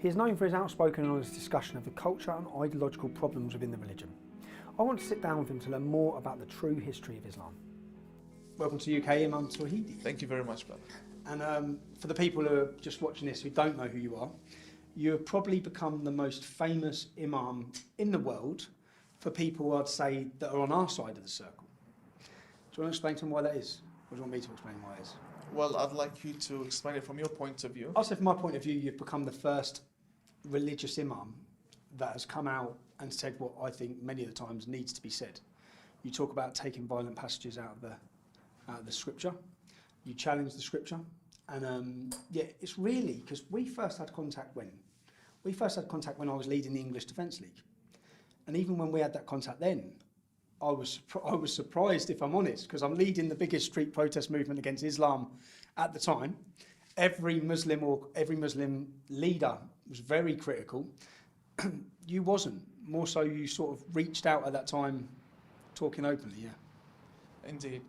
He is known for his outspoken and honest discussion of the culture and ideological problems within the religion. I want to sit down with him to learn more about the true history of Islam. Welcome to UK, Imam Tawhidi. Thank you very much, brother. And for the people who are just watching this who don't know who you have probably become the most famous Imam in the world for people, I'd say, that are on our side of the circle. Do you want to explain to them why that is? Or do you want me to explain why it is? Well, I'd like you to explain it from your point of view. I'll say from my point of view, you've become the first religious Imam that has come out and said what I think many of the times needs to be said. You talk about taking violent passages out of the scripture. You challenge the scripture. And yeah, it's really, because we first had contact when? We first had contact when I was leading the English Defence League. And even when we had that contact then, I was surprised, if I'm honest, because I'm leading the biggest street protest movement against Islam at the time. Every Muslim leader was very critical. You wasn't. More so, you sort of reached out at that time, talking openly, yeah. Indeed.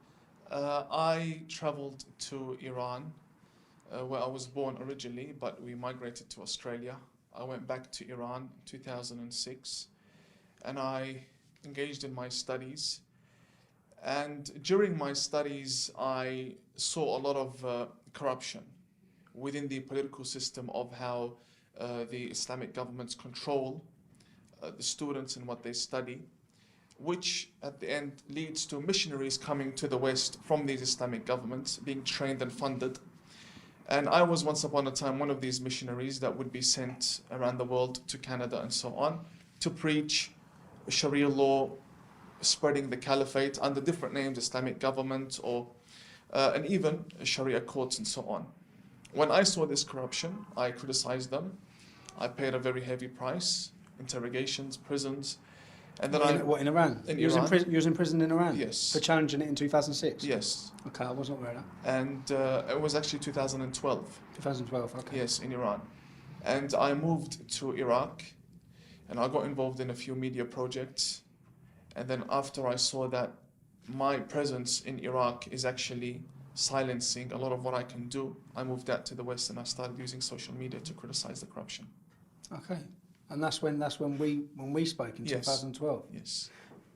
I travelled to Iran, where I was born originally, but we migrated to Australia. I went back to Iran in 2006, and I engaged in my studies. And during my studies, I saw a lot of corruption within the political system of how the Islamic governments control the students and what they study, which at the end leads to missionaries coming to the West from these Islamic governments, being trained and funded. And I was once upon a time one of these missionaries that would be sent around the world to Canada and so on to preach Sharia law, spreading the caliphate under different names, Islamic government, or and even Sharia courts and so on. When I saw this corruption, I criticized them. I paid a very heavy price, interrogations, prisons. And then in Iran? You was in prison in Iran? Yes. For challenging it in 2006? Yes. Okay, I wasn't aware of that. And it was actually 2012. 2012, okay. Yes, in Iran. And I moved to Iraq, and I got involved in a few media projects. And then after I saw that my presence in Iraq is actually silencing a lot of what I can do, I moved out to the West and I started using social media to criticize the corruption. Okay. And that's when we spoke in 2012. Yes.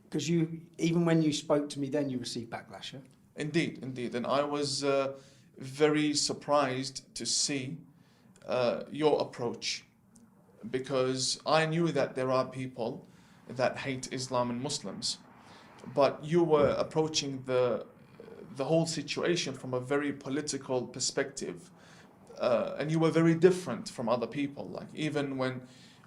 Because even when you spoke to me then, you received backlash. Yeah? Indeed, indeed. And I was very surprised to see your approach, because I knew that there are people that hate Islam and Muslims, but you were approaching the whole situation from a very political perspective, and you were very different from other people. Like even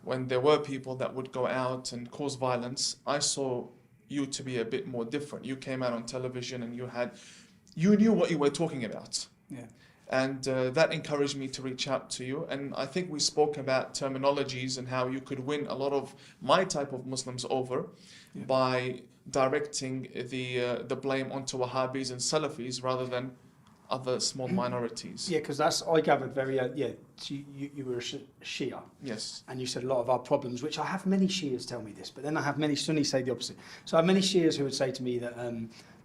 when there were people that would go out and cause violence, I saw you to be a bit more different. You came out on television and you knew what you were talking about. Yeah. And that encouraged me to reach out to you. And I think we spoke about terminologies and how you could win a lot of my type of Muslims over by directing the blame onto Wahhabis and Salafis rather than other small minorities. Yeah, because I gathered very, so you were a Shia. Yes. And you said a lot of our problems, which I have many Shias tell me this, but then I have many Sunnis say the opposite. So I have many Shias who would say to me that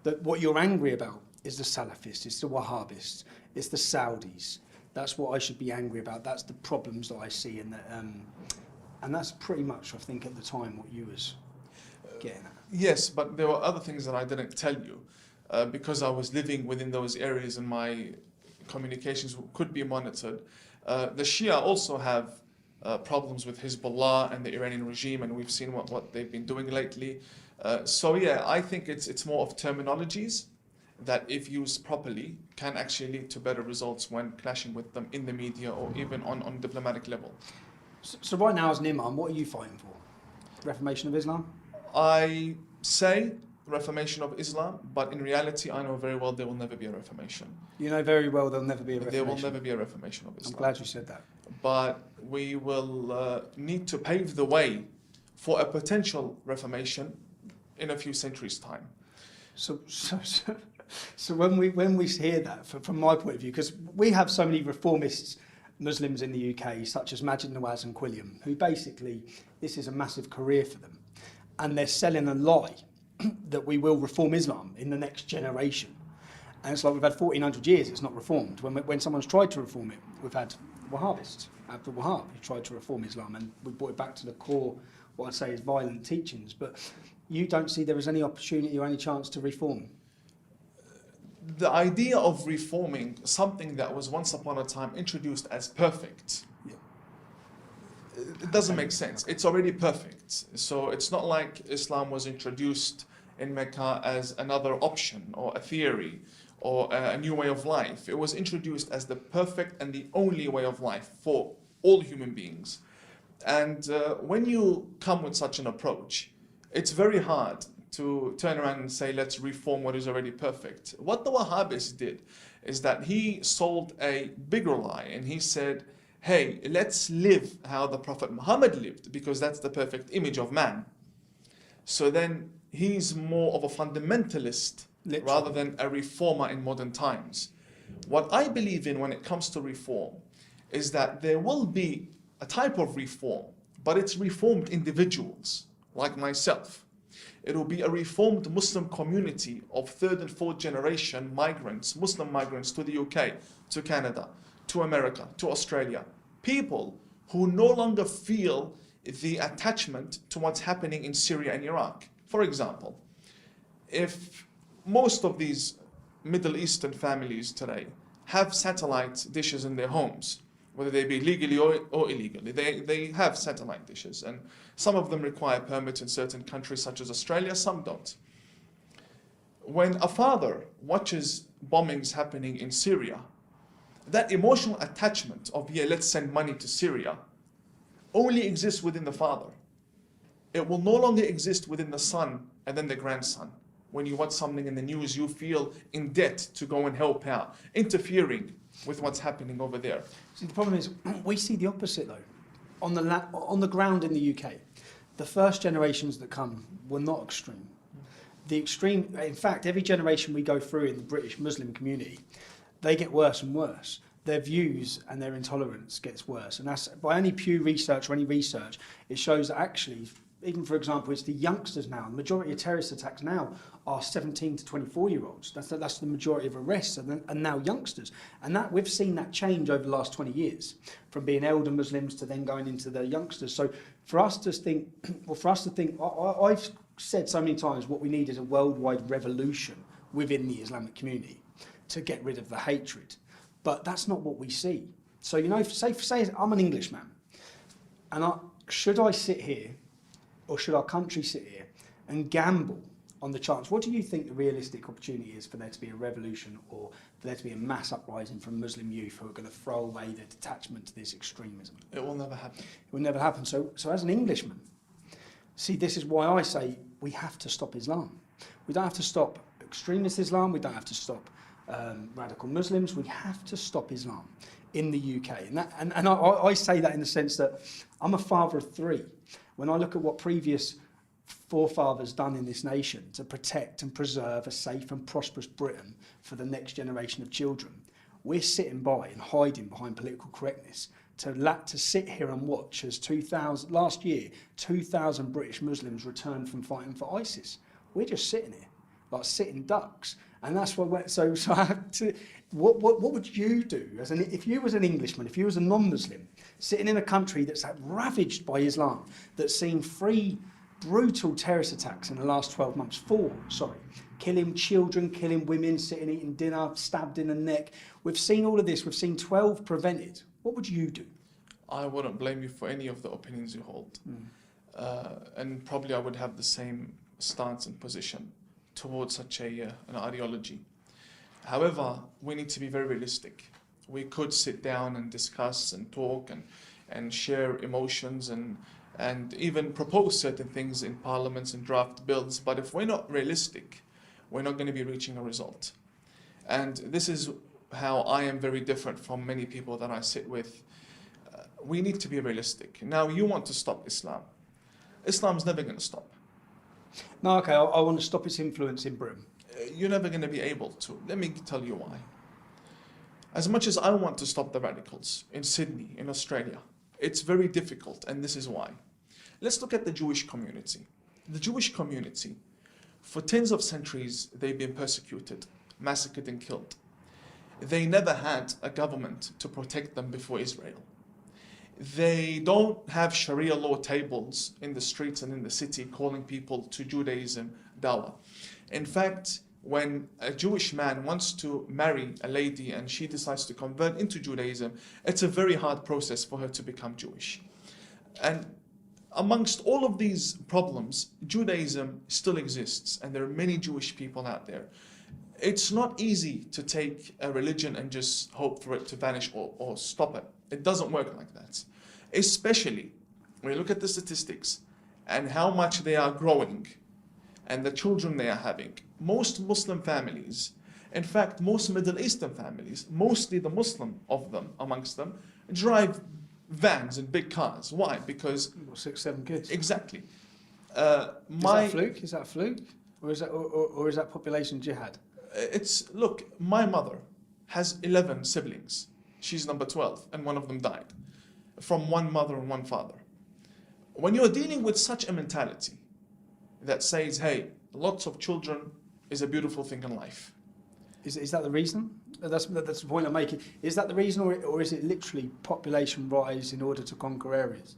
that what you're angry about is the Salafists, it's the Wahhabists, it's the Saudis. That's what I should be angry about. That's the problems that I see, and that's pretty much, I think, at the time what you was getting at. Yes, but there were other things that I didn't tell you. Because I was living within those areas and my communications could be monitored. The Shia also have problems with Hezbollah and the Iranian regime, and we've seen what they've been doing lately. So yeah, I think it's more of terminologies that, if used properly, can actually lead to better results when clashing with them in the media or even on diplomatic level. So right now as an Imam, what are you fighting for? Reformation of Islam? I say Reformation of Islam, but in reality I know very well there will never be a reformation. You know very well there'll never be a reformation. There will never be a reformation of Islam. I'm glad you said that. But we will need to pave the way for a potential reformation in a few centuries' time. So when we hear that, from my point of view, because we have so many reformist Muslims in the UK, such as Majid Nawaz and Quilliam, who basically, this is a massive career for them, and they're selling a lie that we will reform Islam in the next generation. And it's like we've had 1400 years, it's not reformed. When someone's tried to reform it, we've had Wahhabists. Abdul Wahab, who tried to reform Islam, and we brought it back to the core, what I'd say is violent teachings. But you don't see there is any opportunity or any chance to reform? The idea of reforming something that was once upon a time introduced as perfect, it doesn't make sense. It's already perfect. So it's not like Islam was introduced in Mecca as another option or a theory or a new way of life. It was introduced as the perfect and the only way of life for all human beings. And when you come with such an approach, it's very hard to turn around and say, let's reform what is already perfect. What the Wahhabists did is that he sold a bigger lie, and he said, hey, let's live how the Prophet Muhammad lived, because that's the perfect image of man. So then he's more of a fundamentalist rather than a reformer in modern times. What I believe in when it comes to reform is that there will be a type of reform, but it's reformed individuals like myself. It will be a reformed Muslim community of third and fourth generation migrants, Muslim migrants to the UK, to Canada, to America, to Australia. People who no longer feel the attachment to what's happening in Syria and Iraq. For example, if most of these Middle Eastern families today have satellite dishes in their homes, whether they be legally or illegally, they have satellite dishes, and some of them require permits in certain countries such as Australia, some don't. When a father watches bombings happening in Syria, that emotional attachment of, yeah, let's send money to Syria, only exists within the father. It will no longer exist within the son and then the grandson. When you watch something in the news, you feel in debt to go and help out, interfering with what's happening over there. See, the problem is, we see the opposite though. On the ground in the UK, the first generations that come were not extreme. The extreme, in fact, every generation we go through in the British Muslim community, they get worse and worse. Their views and their intolerance gets worse. And that's, by any Pew research or any research, it shows that actually, even for example, it's the youngsters now. The majority of terrorist attacks now are 17 to 24-year-olds. That's the majority of arrests, and now youngsters. And that we've seen that change over the last 20 years, from being elder Muslims to then going into the youngsters. So for us to think, I've said so many times, what we need is a worldwide revolution within the Islamic community to get rid of the hatred. But that's not what we see. So, you know, say I'm an Englishman, and should I sit here, or should our country sit here and gamble on the chance? What do you think the realistic opportunity is for there to be a revolution, or for there to be a mass uprising from Muslim youth who are going to throw away their detachment to this extremism? It will never happen. It will never happen. So as an Englishman, see, this is why I say we have to stop Islam. We don't have to stop extremist Islam. We don't have to stop radical Muslims. We have to stop Islam in the UK. And I say that in the sense that I'm a father of three. When I look at what previous forefathers done in this nation to protect and preserve a safe and prosperous Britain for the next generation of children, we're sitting by and hiding behind political correctness to sit here and watch as last year 2,000 British Muslims returned from fighting for ISIS. We're just sitting here like sitting ducks, and that's why. So I have to. What would you do if you was an Englishman, if you was a non-Muslim, sitting in a country that's ravaged by Islam, that's seen 3 brutal terrorist attacks in the last 12 months, 4, killing children, killing women, sitting eating dinner, stabbed in the neck. We've seen all of this. We've seen 12 prevented. What would you do? I wouldn't blame you for any of the opinions you hold. And probably I would have the same stance and position towards such an ideology. However, we need to be very realistic. We could sit down and discuss and talk and share emotions and even propose certain things in parliaments and draft bills, but if we're not realistic, we're not going to be reaching a result. And this is how I am very different from many people that I sit with. We need to be realistic. Now, you want to stop Islam. Islam's never going to stop. No, okay, I want to stop its influence in Britain. You're never going to be able to. Let me tell you why. As much as I want to stop the radicals in Sydney, in Australia, it's very difficult, and this is why. Let's look at the Jewish community. The Jewish community, for tens of centuries, they've been persecuted, massacred and killed. They never had a government to protect them before Israel. They don't have Sharia law tables in the streets and in the city calling people to Judaism dawah. In fact, when a Jewish man wants to marry a lady and she decides to convert into Judaism, it's a very hard process for her to become Jewish. And amongst all of these problems, Judaism still exists, and there are many Jewish people out there. It's not easy to take a religion and just hope for it to vanish or stop it. It doesn't work like that. Especially when you look at the statistics and how much they are growing and the children they are having. Most Muslim families, in fact, most Middle Eastern families, mostly the Muslim of them, amongst them, drive vans and big cars. Why? Because 6, 7 kids. Exactly. Is that a fluke? Is that a fluke? Or is that population jihad? Look, my mother has 11 siblings. She's number 12, and one of them died from one mother and one father. When you're dealing with such a mentality that says, hey, lots of children is a beautiful thing in life. Is that the reason? That's the point I'm making. Is that the reason, or is it literally population rise in order to conquer areas?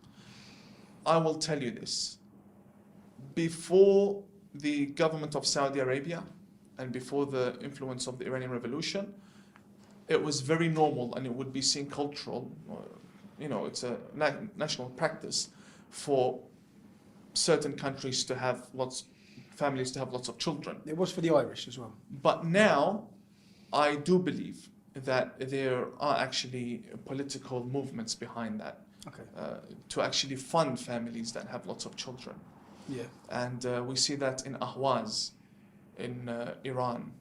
I will tell you this. Before the government of Saudi Arabia and before the influence of the Iranian Revolution, it was very normal, and it would be seen cultural, it's a national practice for certain countries to have families to have lots of children. It was for the Irish as well. But now, I do believe that there are actually political movements behind that. Okay. To actually fund families that have lots of children. Yeah. And we see that in Ahwaz, in Iran,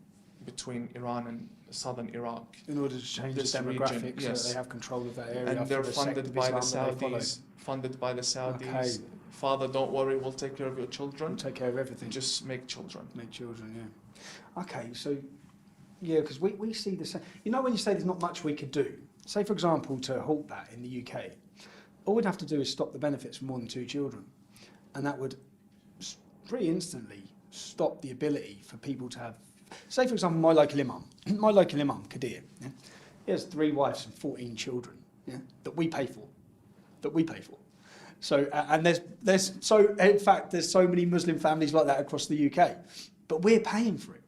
between Iran and southern Iraq. In order to change the demographics, region, yes. So that they have control of that area. And they're funded by the Saudis. Funded by the Saudis. Okay. Father, don't worry, we'll take care of your children. We'll take care of everything. Just make children. Make children, yeah. Okay, so, yeah, because we see the same. When you say there's not much we could do, say, for example, to halt that in the UK, all we'd have to do is stop the benefits for more than 2 children. And that would pretty instantly stop the ability for people to have, say, for example, my local imam, Kadir, yeah? He has 3 wives and 14 children, yeah, that we pay for. So, and there's so many Muslim families like that across the UK, but we're paying for it.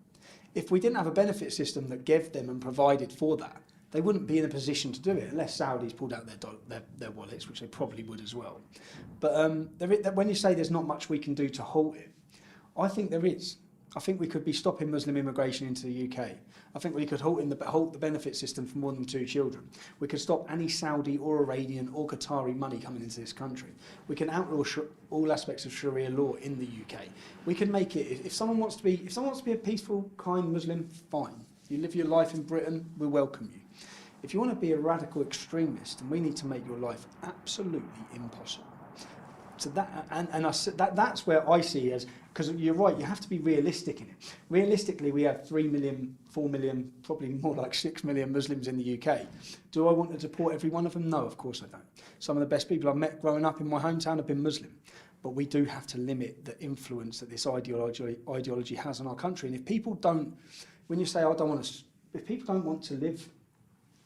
If we didn't have a benefit system that gave them and provided for that, they wouldn't be in a position to do it unless Saudis pulled out their wallets, which they probably would as well. But when you say there's not much we can do to halt it, I think there is. I think we could be stopping Muslim immigration into the UK. I think we could halt the benefit system for more than 2 children. We could stop any Saudi or Iranian or Qatari money coming into this country. We can outlaw all aspects of Sharia law in the UK. We can make it. If someone wants to be a peaceful, kind Muslim, fine. You live your life in Britain, we welcome you. If you want to be a radical extremist, then we need to make your life absolutely impossible. So that's where I see as, because you're right, you have to be realistic in it. Realistically, we have 3 million, 4 million, probably more like 6 million Muslims in the UK. Do I want to deport every one of them? No, of course I don't. Some of the best people I've met growing up in my hometown have been Muslim. But we do have to limit the influence that this ideology has on our country. And if people don't, when you say, if people don't want to live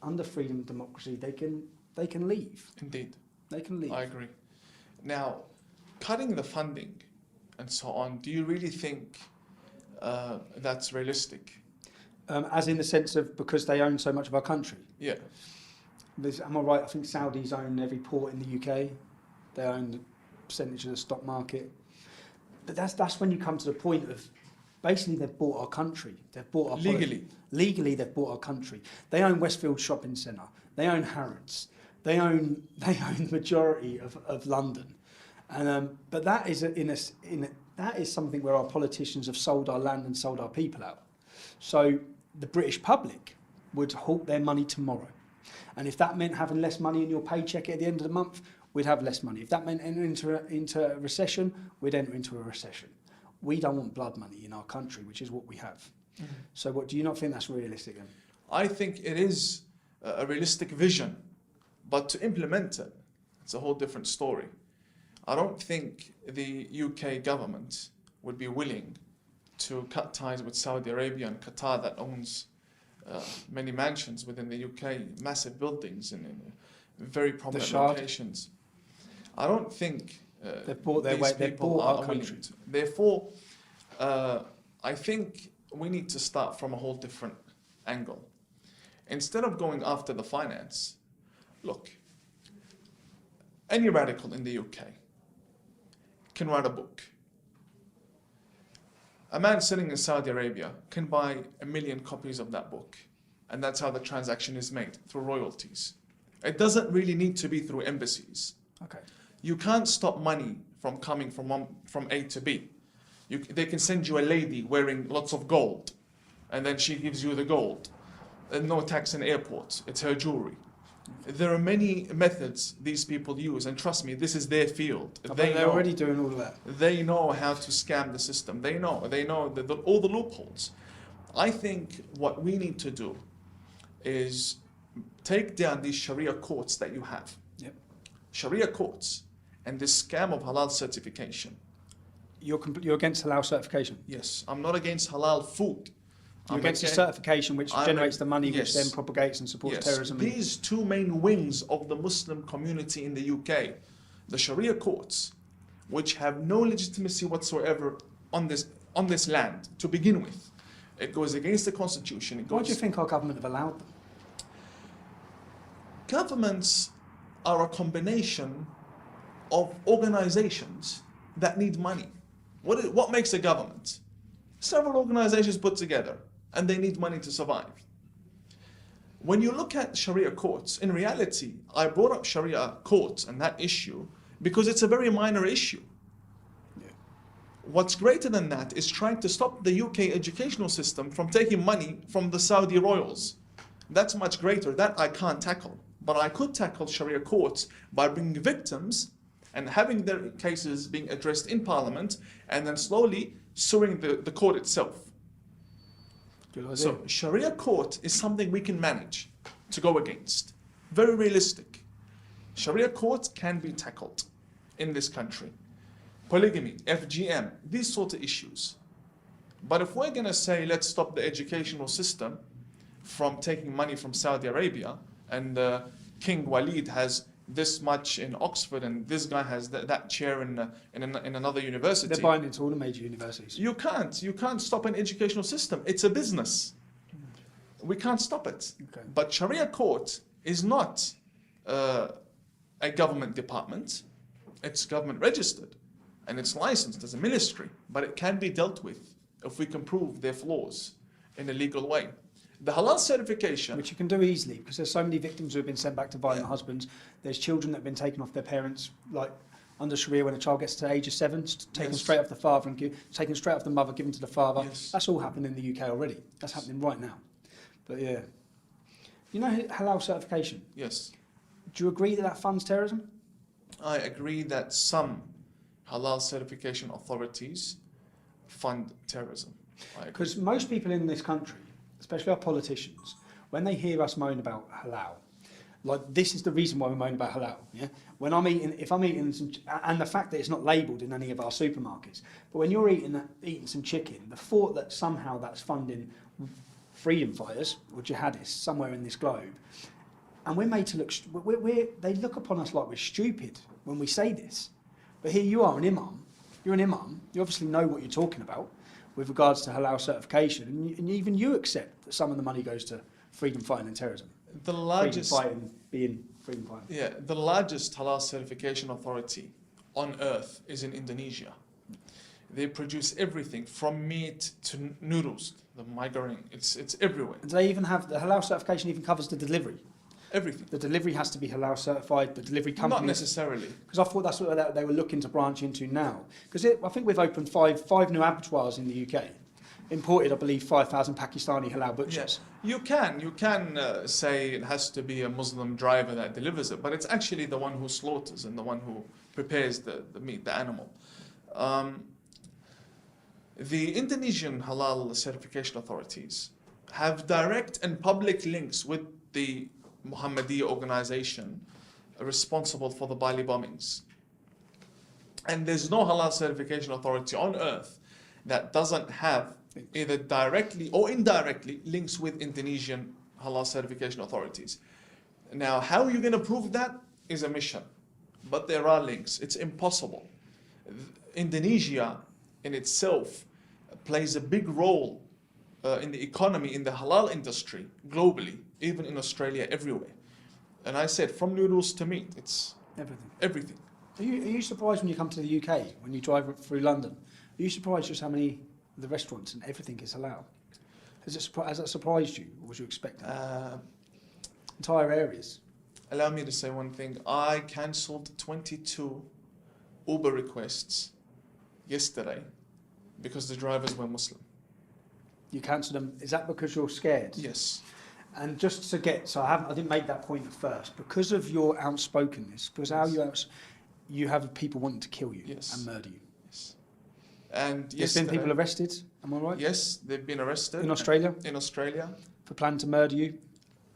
under freedom and democracy, they can leave. Indeed. They can leave. I agree. Now, cutting the funding and so on, do you really think that's realistic? As in the sense of because they own so much of our country? Yeah. Am I right? I think Saudis own every port in the UK. They own the percentage of the stock market. But that's when you come to the point of basically they've bought our country. They've bought our legally. Legally, they've bought our country. They own Westfield Shopping Centre. They own Harrods. They own the majority of London, and but that is that is something where our politicians have sold our land and sold our people out. So the British public would halt their money tomorrow, and if that meant having less money in your paycheck at the end of the month, we'd have less money. If that meant entering into a recession, we'd enter into a recession. We don't want blood money in our country, which is what we have. Mm-hmm. So what do you not think that's realistic then? I think it is a realistic vision. But to implement it, it's a whole different story. I don't think the UK government would be willing to cut ties with Saudi Arabia and Qatar that owns many mansions within the UK, massive buildings very prominent Shard. locations. I don't think They've bought their these way. They've people bought are our willing country. to. Therefore, I think we need to start from a whole different angle. Instead of going after the finance, look, any radical in the UK can write a book. A man sitting in Saudi Arabia can buy 1 million copies of that book, and that's how the transaction is made, through royalties. It doesn't really need to be through embassies. Okay. You can't stop money from coming from A to B. They can send you a lady wearing lots of gold, and then she gives you the gold. And no tax in airports, it's her jewelry. There are many methods these people use, and trust me, this is their field. They're already doing all of that. They know how to scam the system. They know all the loopholes. I think what we need to do is take down these Sharia courts that you have. Yep. Sharia courts and this scam of halal certification. You're against halal certification. Yes, I'm not against halal food. You're against the certification which generates the money, which yes. then propagates and supports terrorism. These two main wings of the Muslim community in the UK, the Sharia courts, which have no legitimacy whatsoever on this land to begin with. It goes against the constitution. Why do you think our government have allowed them? Governments are a combination of organizations that need money. What makes a government? Several organizations put together, and they need money to survive. When you look at Sharia courts, in reality, I brought up Sharia courts and that issue because it's a very minor issue. Yeah. What's greater than that is trying to stop the UK educational system from taking money from the Saudi royals. That's much greater. That I can't tackle. But I could tackle Sharia courts by bringing victims and having their cases being addressed in Parliament, and then slowly suing the court itself. So Sharia court is something we can manage to go against. Very realistic. Sharia court can be tackled in this country. Polygamy, FGM, these sort of issues. But if we're going to say, let's stop the educational system from taking money from Saudi Arabia, and King Walid has this much in Oxford, and this guy has that chair in another university. They're buying into all the major universities. You can't stop an educational system. It's a business. We can't stop it. Okay. But Sharia court is not a government department. It's government registered, and it's licensed as a ministry. But it can be dealt with if we can prove their flaws in a legal way. The halal certification, which you can do easily, because there's so many victims who have been sent back to violent husbands. There's children that have been taken off their parents, like under Sharia, when a child gets to the age of 7, taken straight off the father and taken straight off the mother, given to the father. Yes. That's all happening in the UK already. That's happening right now. But yeah, you know halal certification. yes, Do you agree that that funds terrorism? I agree that some halal certification authorities fund terrorism. Because most people in this country, especially our politicians, when they hear us moan about halal, like this is the reason why we moan about halal. Yeah, when I'm eating, if I'm eating some, and the fact that it's not labelled in any of our supermarkets, but when you're eating some chicken, the thought that somehow that's funding freedom fighters or jihadists somewhere in this globe, and we're made to look, they look upon us like we're stupid when we say this. But here you are, an imam. You're an imam. You obviously know what you're talking about with regards to halal certification, and even you accept that some of the money goes to freedom fighting and terrorism. The largest, freedom fighting being freedom fighting. yeah, the largest halal certification authority on earth is in Indonesia. They produce everything from meat to noodles, the margarine. It's everywhere. And do they even have the halal certification? Even covers the delivery. Everything. The delivery has to be halal certified. The delivery company. Not necessarily. Because I thought that's what they were looking to branch into now. Because I think we've opened five new abattoirs in the UK. Imported, I believe, 5,000 Pakistani halal butchers. Yes, you can say it has to be a Muslim driver that delivers it, but it's actually the one who slaughters and the one who prepares the meat, the animal. The Indonesian halal certification authorities have direct and public links with the Muhammadiyah organization responsible for the Bali bombings. And there's no halal certification authority on earth that doesn't have either directly or indirectly links with Indonesian halal certification authorities. Now, how you're going to prove that is a mission. But there are links. It's impossible. Indonesia in itself plays a big role in the economy, in the halal industry, globally, even in Australia, everywhere. And I said, from noodles to meat, it's everything. Are you surprised when you come to the UK, when you drive through London? Are you surprised just how many of the restaurants and everything is halal? Has that surprised you, or was you expecting? Entire areas. Allow me to say one thing. I cancelled 22 Uber requests yesterday because the drivers were Muslim. You cancelled them. Is that because you're scared? Yes. And just to get, so I didn't make that point at first. Because of your outspokenness, because how you have people wanting to kill you and murder you. Yes. And there's been people arrested. Am I right? Yes, they've been arrested. In Australia? In Australia. For planning to murder you?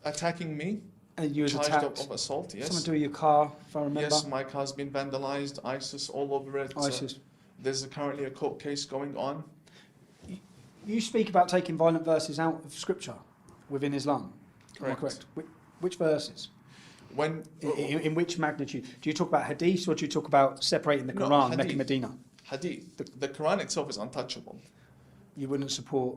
Attacking me. And you was charged attacked? Of assault, yes. Someone do your car, if I remember? Yes, my car's been vandalised, ISIS all over it. ISIS. There's currently a court case going on. You speak about taking violent verses out of scripture within Islam. Correct. Am I correct? Which verses? When in which magnitude? Do you talk about hadith, or do you talk about separating the Quran, Mecca, Medina? Hadith. The Quran itself is untouchable. You wouldn't support?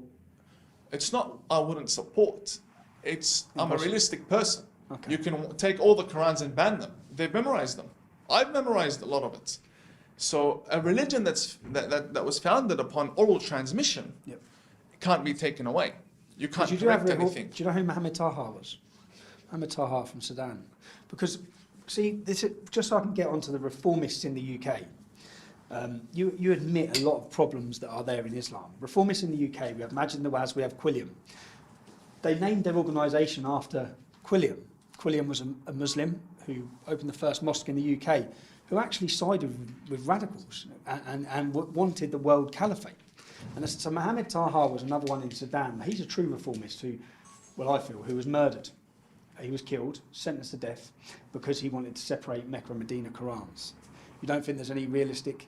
It's not I wouldn't support. It's I'm a realistic person. Okay. You can take all the Qurans and ban them. They've memorized them. I've memorized a lot of it. So a religion that was founded upon oral transmission can't be taken away. You can't correct anything. Do you know who Mohammed Taha was? Mohammed Taha from Sudan. Because, see, this is, just so I can get onto the reformists in the UK, you admit a lot of problems that are there in Islam. Reformists in the UK, we have Majid Nawaz, we have Quilliam. They named their organisation after Quilliam. Quilliam was a Muslim who opened the first mosque in the UK, who actually sided with radicals and wanted the world caliphate. And so Mohammed Taha was another one in Sudan. He's a true reformist who, well, I feel, who was murdered. He was killed, sentenced to death, because he wanted to separate Mecca and Medina Qurans. You don't think there's any realistic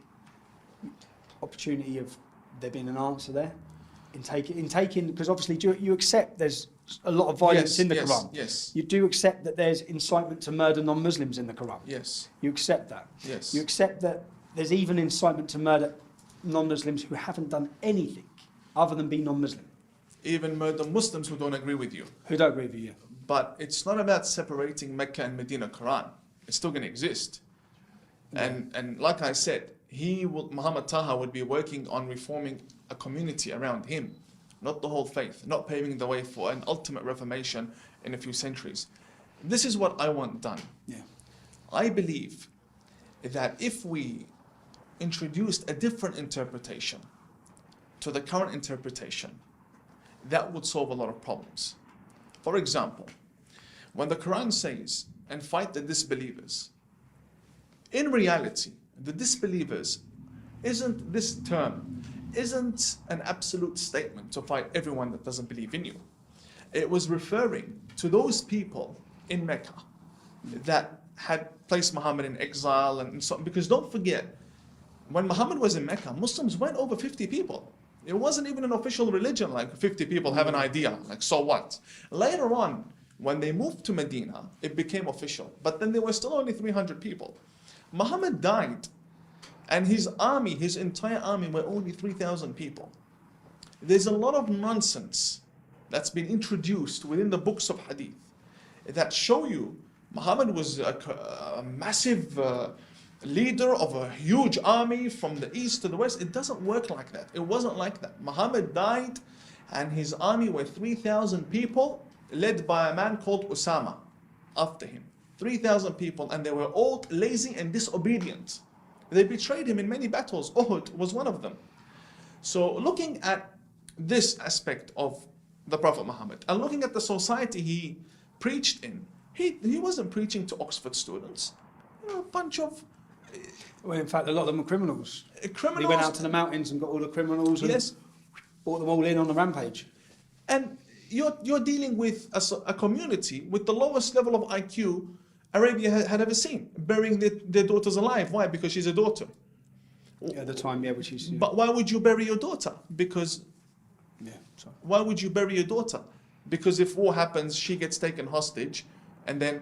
opportunity of there being an answer there? In taking, because obviously you accept there's a lot of violence in the Quran. Yes. You do accept that there's incitement to murder non-Muslims in the Quran. Yes. You accept that. Yes. You accept that there's even incitement to murder non-Muslims who haven't done anything other than be non-Muslim. Even murder Muslims who don't agree with you. Who don't agree with you. But it's not about separating Mecca and Medina Quran. It's still going to exist. Yeah. And like I said, Muhammad Taha would be working on reforming a community around him, not the whole faith, not paving the way for an ultimate reformation in a few centuries. This is what I want done. Yeah. I believe that if we introduced a different interpretation to the current interpretation, that would solve a lot of problems. For example, when the Quran says, and fight the disbelievers, in reality, the disbelievers isn't an absolute statement to fight everyone that doesn't believe in you. It was referring to those people in Mecca that had placed Muhammad in exile and so on. Because don't forget, when Muhammad was in Mecca, Muslims went over 50 people. It wasn't even an official religion, like 50 people have an idea, like so what? Later on, when they moved to Medina, it became official. But then there were still only 300 people. Muhammad died, and his army, his entire army, were only 3,000 people. There's a lot of nonsense that's been introduced within the books of hadith that show you Muhammad was a massive leader of a huge army from the east to the west. It doesn't work like that. It wasn't like that. Muhammad died, and his army were 3,000 people, led by a man called Usama after him. 3,000 people, and they were all lazy and disobedient. They betrayed him in many battles. Uhud was one of them. So looking at this aspect of the Prophet Muhammad, and looking at the society he preached in, he wasn't preaching to Oxford students. A bunch of... Well, in fact, a lot of them were criminals. Criminals. He went out to the mountains and got all the criminals and brought them all in on a rampage. And you're dealing with a community with the lowest level of IQ Arabia had ever seen, burying their daughters alive. Why? Because she's a daughter. At the time, which is... But why would you bury your daughter? Because... Why would you bury your daughter? Because if war happens, she gets taken hostage, and then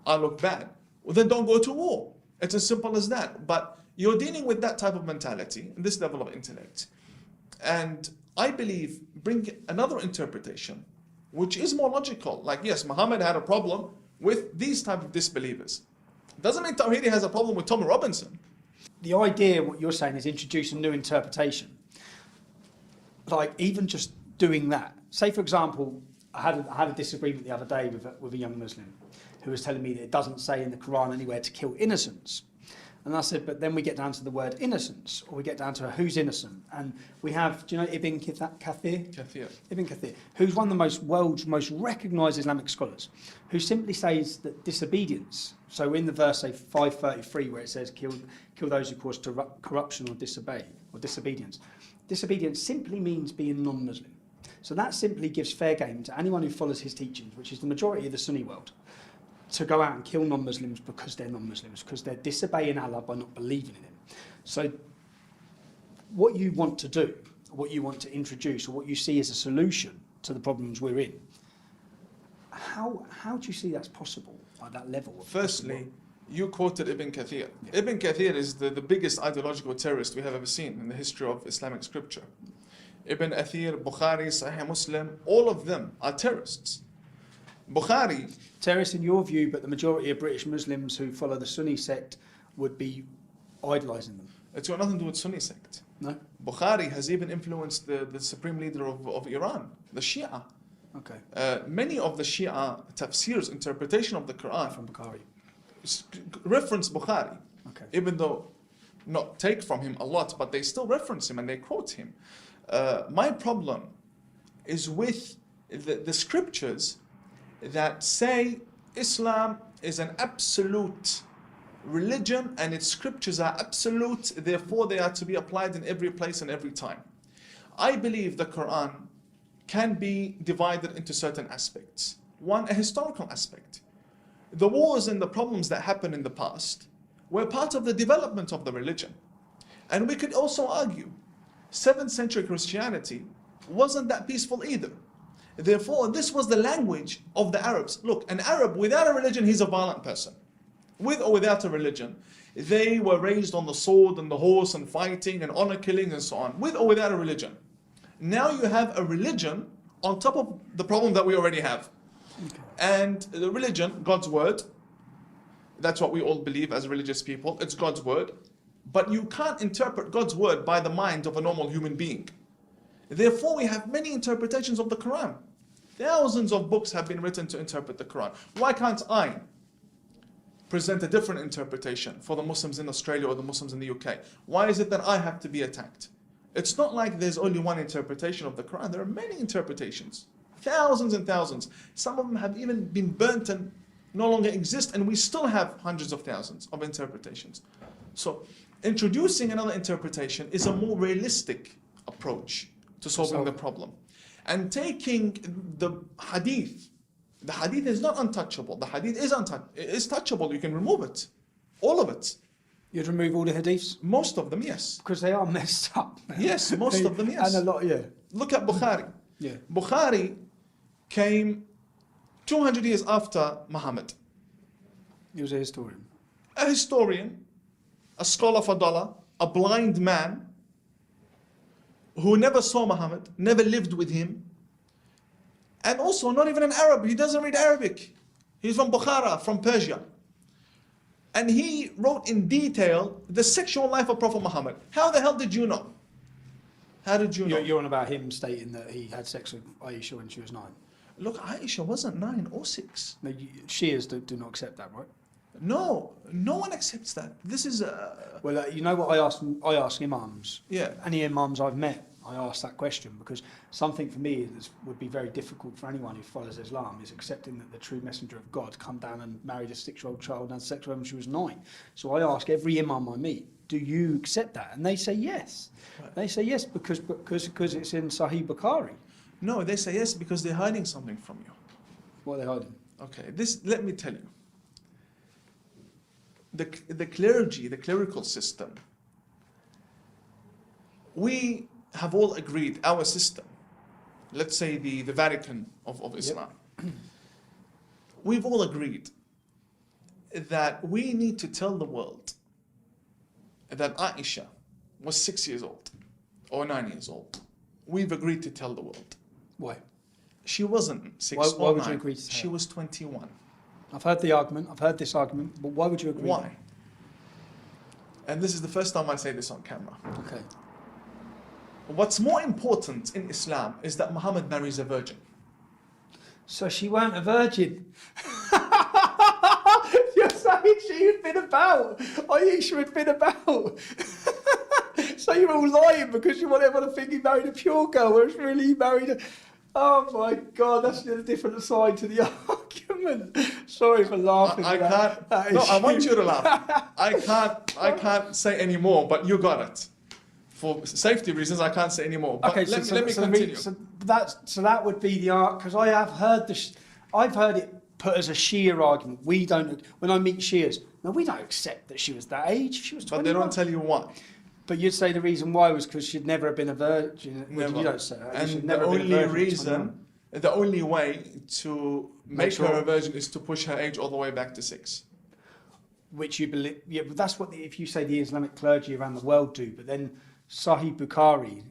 I look bad. Well, then don't go to war. It's as simple as that. But you're dealing with that type of mentality, this level of intellect. And I believe bring another interpretation, which is more logical. Like, yes, Muhammad had a problem with these type of disbelievers. Doesn't mean Tawhidi has a problem with Tommy Robinson. The idea, what you're saying, is introduce a new interpretation. Like, even just doing that. Say, for example, I had a disagreement the other day with a young Muslim who was telling me that it doesn't say in the Quran anywhere to kill innocents. And I said, but then we get down to the word innocence, or we get down to who's innocent. And we have, do you know Ibn Kathir? Ibn Kathir, who's one of the world's most recognised Islamic scholars, who simply says that disobedience, so in the verse, say 533, where it says kill those who cause corruption or disobedience. Disobedience simply means being non-Muslim. So that simply gives fair game to anyone who follows his teachings, which is the majority of the Sunni world, to go out and kill non-Muslims because they're non-Muslims, because they're disobeying Allah by not believing in him. So what you want to do, what you want to introduce, or what you see as a solution to the problems we're in, how do you see that's possible at that level? Firstly, you quoted Ibn Kathir. Yeah. Ibn Kathir is the biggest ideological terrorist we have ever seen in the history of Islamic scripture. Ibn Kathir, Bukhari, Sahih Muslim, all of them are terrorists. Bukhari... Terrorists in your view, but the majority of British Muslims who follow the Sunni sect would be idolising them. It's got nothing to do with Sunni sect. No? Bukhari has even influenced the supreme leader of Iran, the Shia. Okay. Many of the Shia tafsirs, interpretation of the Quran, from Bukhari, reference Bukhari. Okay. Even though not take from him a lot, but they still reference him and they quote him. My problem is with the scriptures that say Islam is an absolute religion and its scriptures are absolute, therefore they are to be applied in every place and every time. I believe the Quran can be divided into certain aspects. One, a historical aspect. The wars and the problems that happened in the past were part of the development of the religion. And we could also argue 7th century Christianity wasn't that peaceful either. Therefore, this was the language of the Arabs. Look, an Arab without a religion, he's a violent person. With or without a religion, they were raised on the sword and the horse and fighting and honor killing and so on. With or without a religion. Now you have a religion on top of the problem that we already have. Okay. And the religion, God's word, that's what we all believe as religious people, it's God's word. But you can't interpret God's word by the mind of a normal human being. Therefore, we have many interpretations of the Quran. Thousands of books have been written to interpret the Quran. Why can't I present a different interpretation for the Muslims in Australia or the Muslims in the UK? Why is it that I have to be attacked? It's not like there's only one interpretation of the Quran. There are many interpretations. Thousands and thousands. Some of them have even been burnt and no longer exist, and we still have hundreds of thousands of interpretations. So, introducing another interpretation is a more realistic approach to solving the problem. And taking the hadith is not untouchable. The hadith is touchable. You can remove it. All of it. You'd remove all the hadiths? Most of them, yes. Because they are messed up. Man. Yes, most of them, yes. And a lot, yeah. Look at Bukhari. Yeah. Bukhari came 200 years after Muhammad. He was a historian. A historian, a scholar for dollar, a blind man, who never saw Muhammad, never lived with him, and also not even an Arab. He doesn't read Arabic. He's from Bukhara, from Persia. And he wrote in detail the sexual life of Prophet Muhammad. How the hell did you know? How did you know? You're on about him stating that he had sex with Aisha when she was 9. Look, Aisha wasn't 9 or 6. No, Shias do not accept that, right? No, no one accepts that. This is Well, you know what I ask imams? Yeah. Any imams I've met, I ask that question because something for me would be very difficult for anyone who follows Islam is accepting that the true messenger of God come down and married a 6-year-old child and had sex with her when she was 9. So I ask every imam I meet, do you accept that? And they say yes. Right. They say yes because it's in Sahih Bukhari. No, they say yes because they're hiding something from you. What are they hiding? Okay, let me tell you. The clergy, the clerical system, we have all agreed, our system, let's say the Vatican of Islam, we've all agreed that we need to tell the world that Aisha was 6 years old or 9 years old. We've agreed to tell the world. Why? She wasn't 6 Why or would 9. you agree to say She that? was 21. I've heard the argument. I've heard this argument. But why would you agree? Why? And this is the first time I say this on camera. Okay. What's more important in Islam is that Muhammad marries a virgin. So she weren't a virgin. You're saying she had been about. Aisha had been about. So you're all lying because you want everyone to think he married a pure girl, whereas really he married a... Oh my God, that's a different side to the argument. Sorry for laughing. I can't. No, I want you to laugh. I can't say any more, but you got it. For safety reasons, I can't say any more. But Okay, let me continue. So that would be the argument, because I have heard this. I've heard it put as a Shia argument. We don't. When I meet Shias, no, we don't accept that she was that age. She was 21. But they don't tell you why. But you'd say the reason why was because she'd never have been a virgin. Never. You don't say that. And She'd the never been a only virgin at reason, 21. the only way to make sure. her a virgin is to push her age all the way back to 6. Which you believe, yeah, but that's what if you say the Islamic clergy around the world do. But then Sahih Bukhari,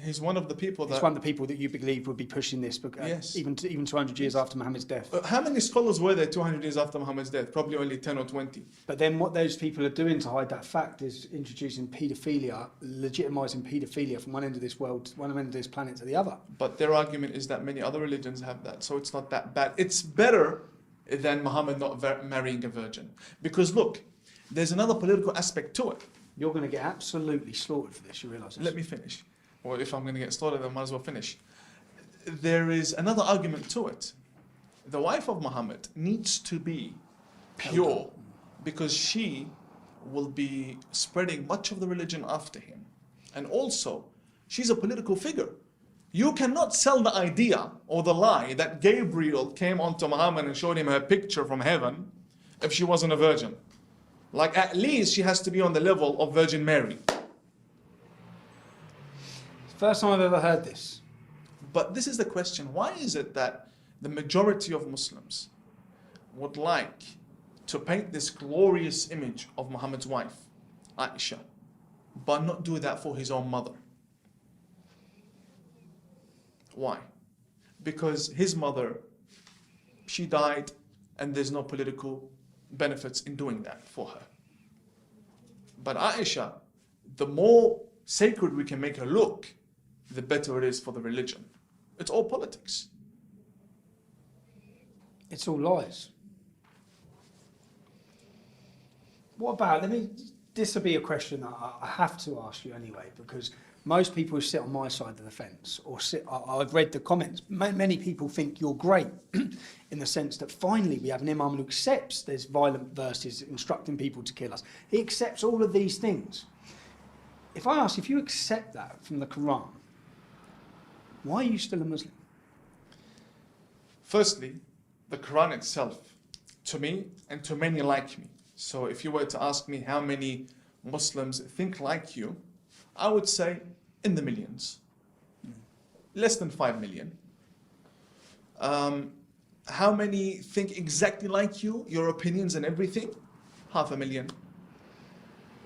He's one of the people that... he's one of the people that you believe would be pushing this, Yes. even 200 years after Muhammad's death. How many scholars were there 200 years after Muhammad's death? Probably only 10 or 20. But then what those people are doing to hide that fact is introducing paedophilia, legitimising paedophilia from one end of this world, one end of this planet to the other. But their argument is that many other religions have that, so it's not that bad. It's better than Muhammad not marrying a virgin. Because look, there's another political aspect to it. You're going to get absolutely slaughtered for this, you realise this? Let me finish. Or if I'm going to get slaughtered, then I might as well finish. There is another argument to it. The wife of Muhammad needs to be pure because she will be spreading much of the religion after him. And also, she's a political figure. You cannot sell the idea or the lie that Gabriel came onto Muhammad and showed him her picture from heaven if she wasn't a virgin. Like, at least she has to be on the level of Virgin Mary. First time I've ever heard this. But this is the question. Why is it that the majority of Muslims would like to paint this glorious image of Muhammad's wife, Aisha, but not do that for his own mother? Why? Because his mother, she died, and there's no political benefits in doing that for her. But Aisha, the more sacred we can make her look, the better it is for the religion. It's all politics. It's all lies. What about, this will be a question that I have to ask you anyway, because most people who sit on my side of the fence, I've read the comments, many people think you're great in the sense that finally we have an imam who accepts there's violent verses instructing people to kill us. He accepts all of these things. If I ask, if you accept that from the Quran, why are you still a Muslim? Firstly, the Quran itself, to me and to many like me. So if you were to ask me how many Muslims think like you, I would say in the millions. Less than 5 million. How many think exactly like you, your opinions and everything? 500,000.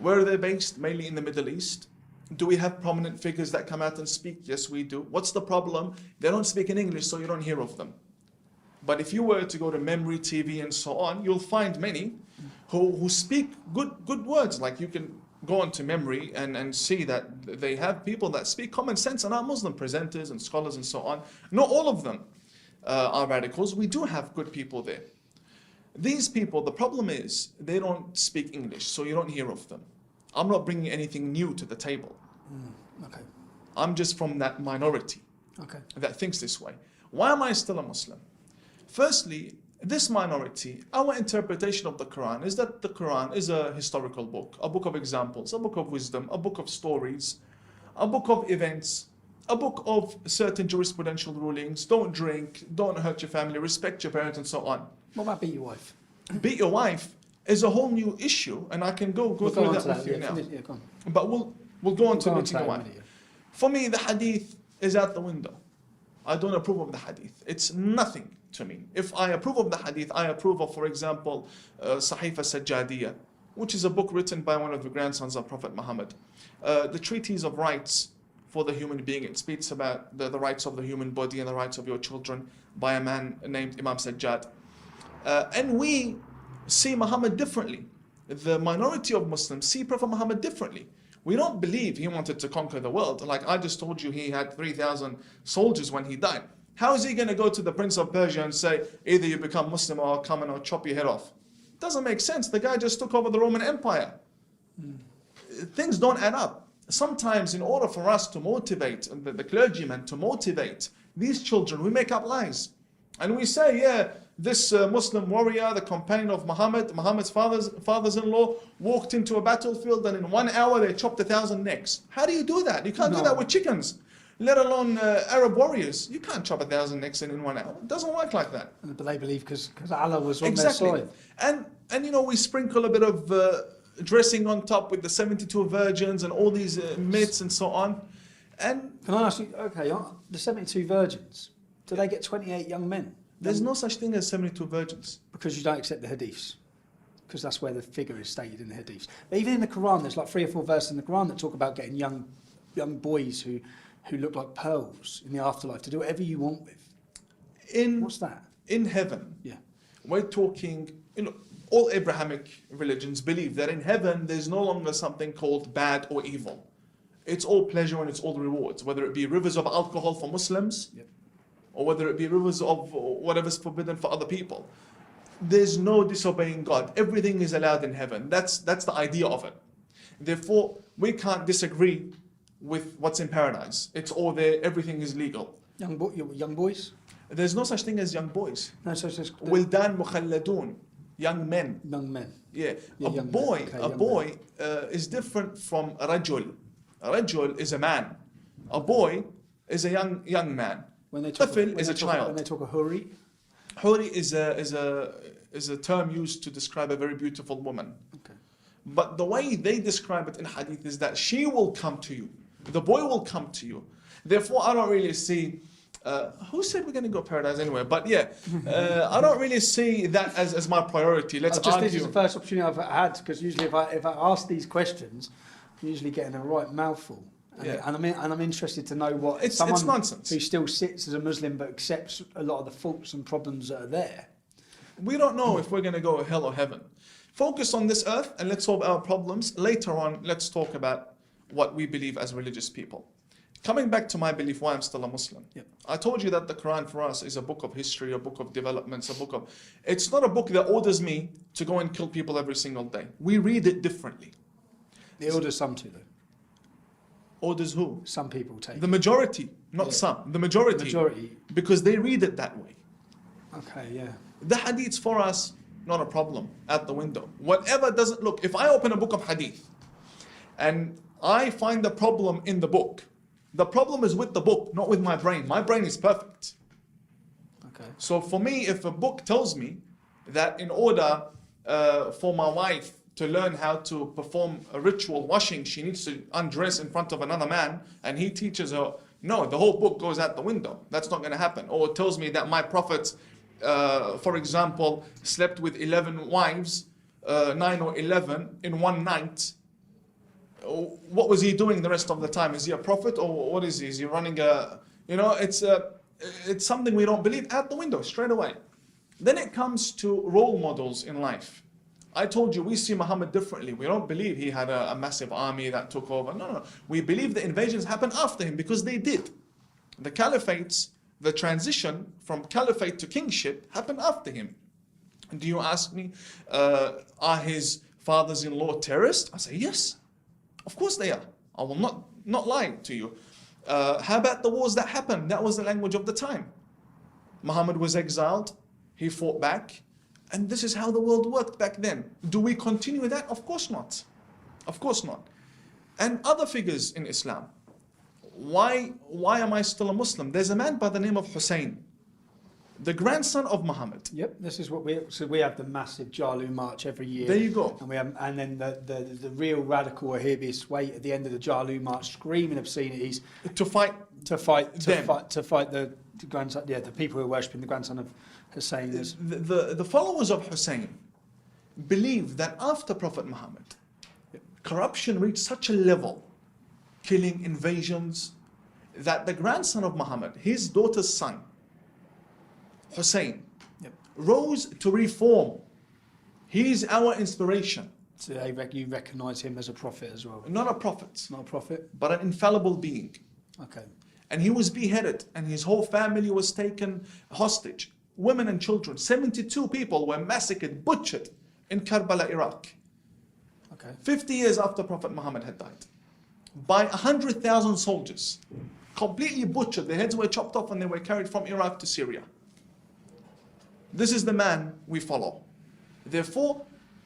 Where are they based? Mainly in the Middle East. Do we have prominent figures that come out and speak? Yes, we do. What's the problem? They don't speak in English, so you don't hear of them. But if you were to go to Memory TV and so on, you'll find many who speak good words. Like you can go onto Memory and see that they have people that speak common sense and are Muslim presenters and scholars and so on. Not all of them are radicals. We do have good people there. These people, the problem is they don't speak English, so you don't hear of them. I'm not bringing anything new to the table. Okay. I'm just from that minority that thinks this way. Why am I still a Muslim? Firstly, this minority, our interpretation of the Quran is that the Quran is a historical book, a book of examples, a book of wisdom, a book of stories, a book of events, a book of certain jurisprudential rulings. Don't drink, don't hurt your family, respect your parents and so on. What about beat your wife? Beat your wife is a whole new issue, and I can go through that with you now. Go on. But we'll go on to beating your wife. Minute, yeah. For me, the hadith is out the window. I don't approve of the hadith. It's nothing to me. If I approve of the hadith, I approve of, for example, Sahifa Sajjadiyya, which is a book written by one of the grandsons of Prophet Muhammad. The treatise of rights for the human being, it speaks about the rights of the human body and the rights of your children by a man named Imam Sajjad. And we see Muhammad differently. The minority of Muslims see Prophet Muhammad differently. We don't believe he wanted to conquer the world. Like I just told you, he had 3,000 soldiers when he died. How is he going to go to the Prince of Persia and say, either you become Muslim or I'll come and I'll chop your head off? It doesn't make sense. The guy just took over the Roman Empire. Things don't add up. Sometimes in order for us to motivate, the clergymen to motivate these children, we make up lies. And we say, yeah, this Muslim warrior, the companion of Muhammad, Muhammad's fathers-in-law, walked into a battlefield and in 1 hour they chopped 1,000 necks. How do you do that? You can't do that with chickens, let alone Arab warriors. You can't chop 1,000 necks in 1 hour. It doesn't work like that. But they believe because Allah was on Exactly. their side. And you know, we sprinkle a bit of dressing on top with the 72 virgins and all these myths and so on. And Can I ask you, okay, the 72 virgins, do they get 28 young men? there's no such thing as 72 virgins. Because you don't accept the hadiths. Because that's where the figure is stated in the hadiths. But even in the Quran, there's like 3 or 4 verses in the Quran that talk about getting young boys who look like pearls in the afterlife to do whatever you want with. What's that? In heaven, Yeah. we're talking, you know, all Abrahamic religions believe that in heaven there's no longer something called bad or evil. It's all pleasure and it's all rewards, whether it be rivers of alcohol for Muslims, Yep. or whether it be rivers of whatever's forbidden for other people. There's no disobeying God. Everything is allowed in heaven. That's the idea of it. Therefore, we can't disagree with what's in paradise. It's all there. Everything is legal. Young boys? There's no such thing as young boys. No, so it's just Wildan mukhalladun, young men. young men. Yeah, Yeah, a young boy, men. Okay, a young boy is different from a rajul. A rajul is a man. A boy is a young man. When they talk, Tifl is a child. When they talk a huri, Huri is a term used to describe a very beautiful woman. okay. But the way they describe it in hadith is that she will come to you. The boy will come to you. Therefore, I don't really see. Who said we're going to go paradise anyway? But yeah, I don't really see that as my priority. Let's This argue. is the first opportunity I've had, because usually if I ask these questions, I'm usually getting a right mouthful. And, Yeah. and I'm interested to know what It's someone nonsense. who still sits as a Muslim but accepts a lot of the faults and problems that are there. We don't know if we're going to go hell or heaven. Focus on this earth and let's solve our problems. Later on, let's talk about what we believe as religious people. Coming back to my belief, why I'm still a Muslim. Yep. I told you that the Quran for us is a book of history, a book of developments, a book of... It's not a book that orders me to go and kill people every single day. We read it differently. It orders some to, though. Orders who? Some people take The majority, not Yeah. some. The majority. majority. Because they read it that way. Okay, yeah. The hadiths for us, not a problem, at the window. Whatever doesn't look, if I open a book of hadith and I find the problem in the book, the problem is with the book, not with my brain. My brain is perfect. Okay. So for me, if a book tells me that in order for my wife to learn how to perform a ritual washing, she needs to undress in front of another man, and he teaches her, no, the whole book goes out the window. That's not going to happen. Or it tells me that my prophet, for example, slept with 11 wives, 9 or 11 in one night. What was he doing the rest of the time? Is he a prophet, or what is he? Is he running a, you know, it's something we don't believe, out the window straight away. Then it comes to role models in life. I told you we see Muhammad differently. We don't believe he had a massive army that took over. No. We believe the invasions happened after him, because they did. The caliphates, the transition from caliphate to kingship happened after him. And do you ask me, are his fathers-in-law terrorists? I say yes. Of course they are. I will not lie to you. How about the wars that happened? That was the language of the time. Muhammad was exiled. He fought back. And this is how the world worked back then. Do we continue that? Of course not. Of course not. And other figures in Islam. Why am I still a Muslim? There's a man by the name of Hussein, the grandson of Muhammad. Yep, this is what we have the massive Jalu march every year. There you go. And then the real radical Wahhabis wait at the end of the Jalu march, screaming obscenities To fight to fight them. the grandson, the people who are worshipping the grandson of Hussein is. The followers of Hussein believe that after Prophet Muhammad, corruption reached such a level, killing, invasions, that the grandson of Muhammad, his daughter's son, Hussein, rose to reform. He's our inspiration. So you recognise him as a prophet as well? Not a prophet, Not a prophet? but an infallible being. Okay. And he was beheaded, and his whole family was taken hostage. Women and children, 72 people were massacred, butchered in Karbala, Iraq. Okay. 50 years after Prophet Muhammad had died. By 100,000 soldiers, completely butchered. Their heads were chopped off and they were carried from Iraq to Syria. This is the man we follow. Therefore,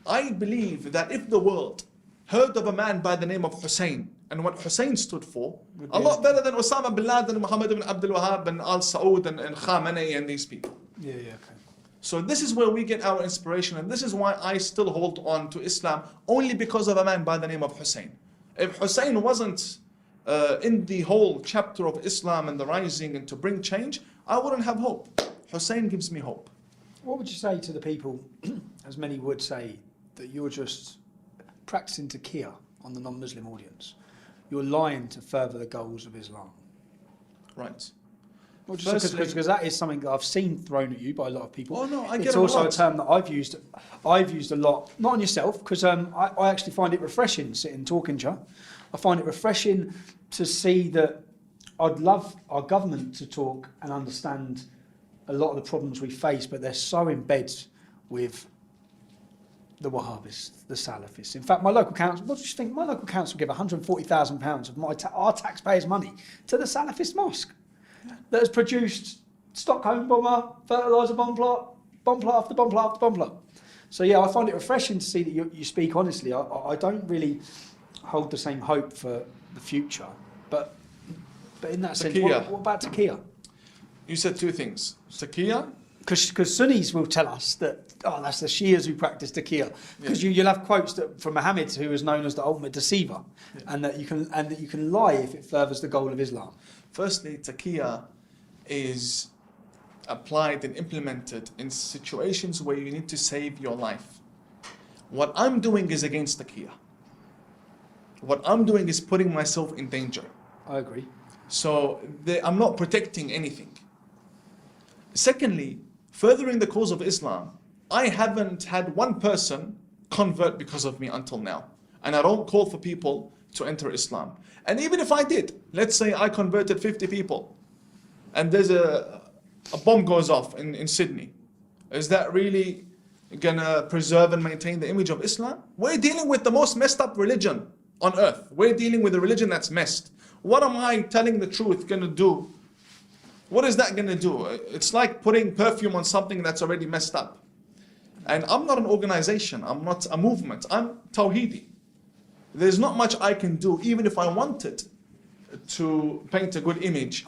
I believe that if the world heard of a man by the name of Hussein and what Hussein stood for, a lot better than Osama bin Laden and Muhammad ibn Abdul Wahab and Al Saud and Khamenei and these people. Yeah, okay. So this is where we get our inspiration, and this is why I still hold on to Islam, only because of a man by the name of Hussein. If Hussein wasn't in the whole chapter of Islam and the rising and to bring change, I wouldn't have hope. Hussein gives me hope. What would you say to the people, as many would say, that you're just practicing taqiyya on the non-Muslim audience? You're lying to further the goals of Islam. Right. Because that is something that I've seen thrown at you by a lot of people. Oh no, I get it's it a also lot. a term that I've used a lot, not on yourself, because I actually find it refreshing sitting talking to you. I find it refreshing to see that I'd love our government to talk and understand a lot of the problems we face, but they're so in bed with the Wahhabists, the Salafists. In fact, my local council, what do you think? My local council give £140,000 of our taxpayers' money to the Salafist mosque that has produced Stockholm bomber, fertiliser bomb plot after bomb plot after bomb plot. So yeah, I find it refreshing to see that you speak honestly. I don't really hold the same hope for the future, but in that sense, what about taqiyya? You said two things. Taqiyya. Because Sunnis will tell us that, that's the Shias who practice taqiyya. Because you'll have quotes from Muhammad, who is known as the ultimate deceiver, and that you can lie if it furthers the goal of Islam. Firstly, taqiyya is applied and implemented in situations where you need to save your life. What I'm doing is against taqiyya. What I'm doing is putting myself in danger. I agree. So I'm not protecting anything. Secondly, furthering the cause of Islam, I haven't had one person convert because of me until now. And I don't call for people to enter Islam. And even if I did, let's say I converted 50 people, and there's a bomb goes off in Sidney. Is that really gonna preserve and maintain the image of Islam? We're dealing with the most messed up religion on earth. We're dealing with a religion that's messed. What am I telling the truth gonna do? What is that gonna do? It's like putting perfume on something that's already messed up. And I'm not an organization, I'm not a movement, I'm Tawhidi. There's not much I can do, even if I wanted to paint a good image.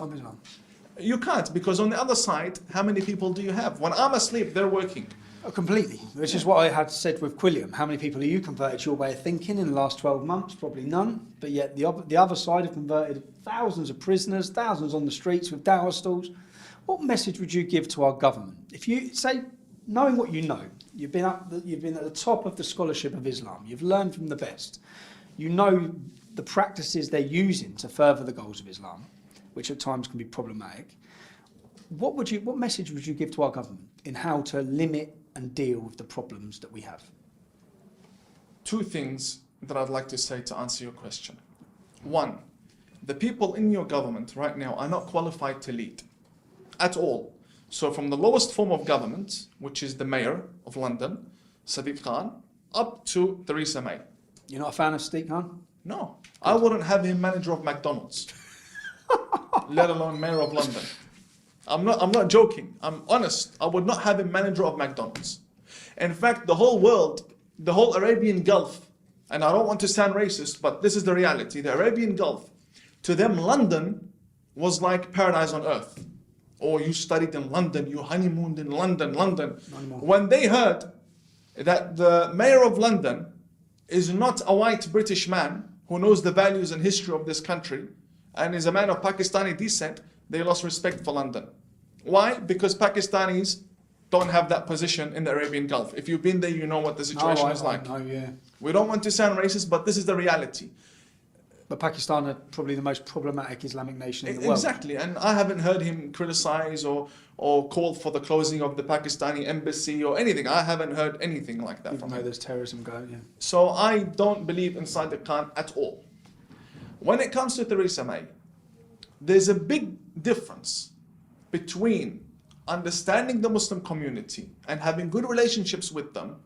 You can't, because on the other side, how many people do you have? When I'm asleep, they're working. Oh, completely, which is what I had said with Quilliam. How many people have you converted to your way of thinking in the last 12 months? Probably none. But yet the other side have converted thousands of prisoners, thousands on the streets with dawah stalls. What message would you give to our government? If you say, knowing what you know, you've been at the top of the scholarship of Islam, you've learned from the best, you know the practices they're using to further the goals of Islam, which at times can be problematic. What message would you give to our government in how to limit and deal with the problems that we have? Two things that I'd like to say to answer your question. One, the people in your government right now are not qualified to lead at all. So from the lowest form of government, which is the mayor of London, Sadiq Khan, up to Theresa May. You're not a fan of Sadiq Khan? No. I wouldn't have him manager of McDonald's, let alone mayor of London. I'm not joking. I'm honest. I would not have him manager of McDonald's. In fact, the whole world, the whole Arabian Gulf, and I don't want to sound racist, but this is the reality. The Arabian Gulf, to them, London was like paradise on earth. Or you studied in London, you honeymooned in London. When they heard that the mayor of London is not a white British man who knows the values and history of this country and is a man of Pakistani descent, they lost respect for London. Why? Because Pakistanis don't have that position in the Arabian Gulf. If you've been there, you know what the situation is like. No, yeah. We don't want to sound racist, but this is the reality. But Pakistan are probably the most problematic Islamic nation in the world. Exactly, and I haven't heard him criticize or call for the closing of the Pakistani embassy or anything. I haven't heard anything like that Even from though him. there's terrorism going, yeah. So I don't believe in Sadiq Khan at all. When it comes to Theresa May, there's a big difference between understanding the Muslim community and having good relationships with them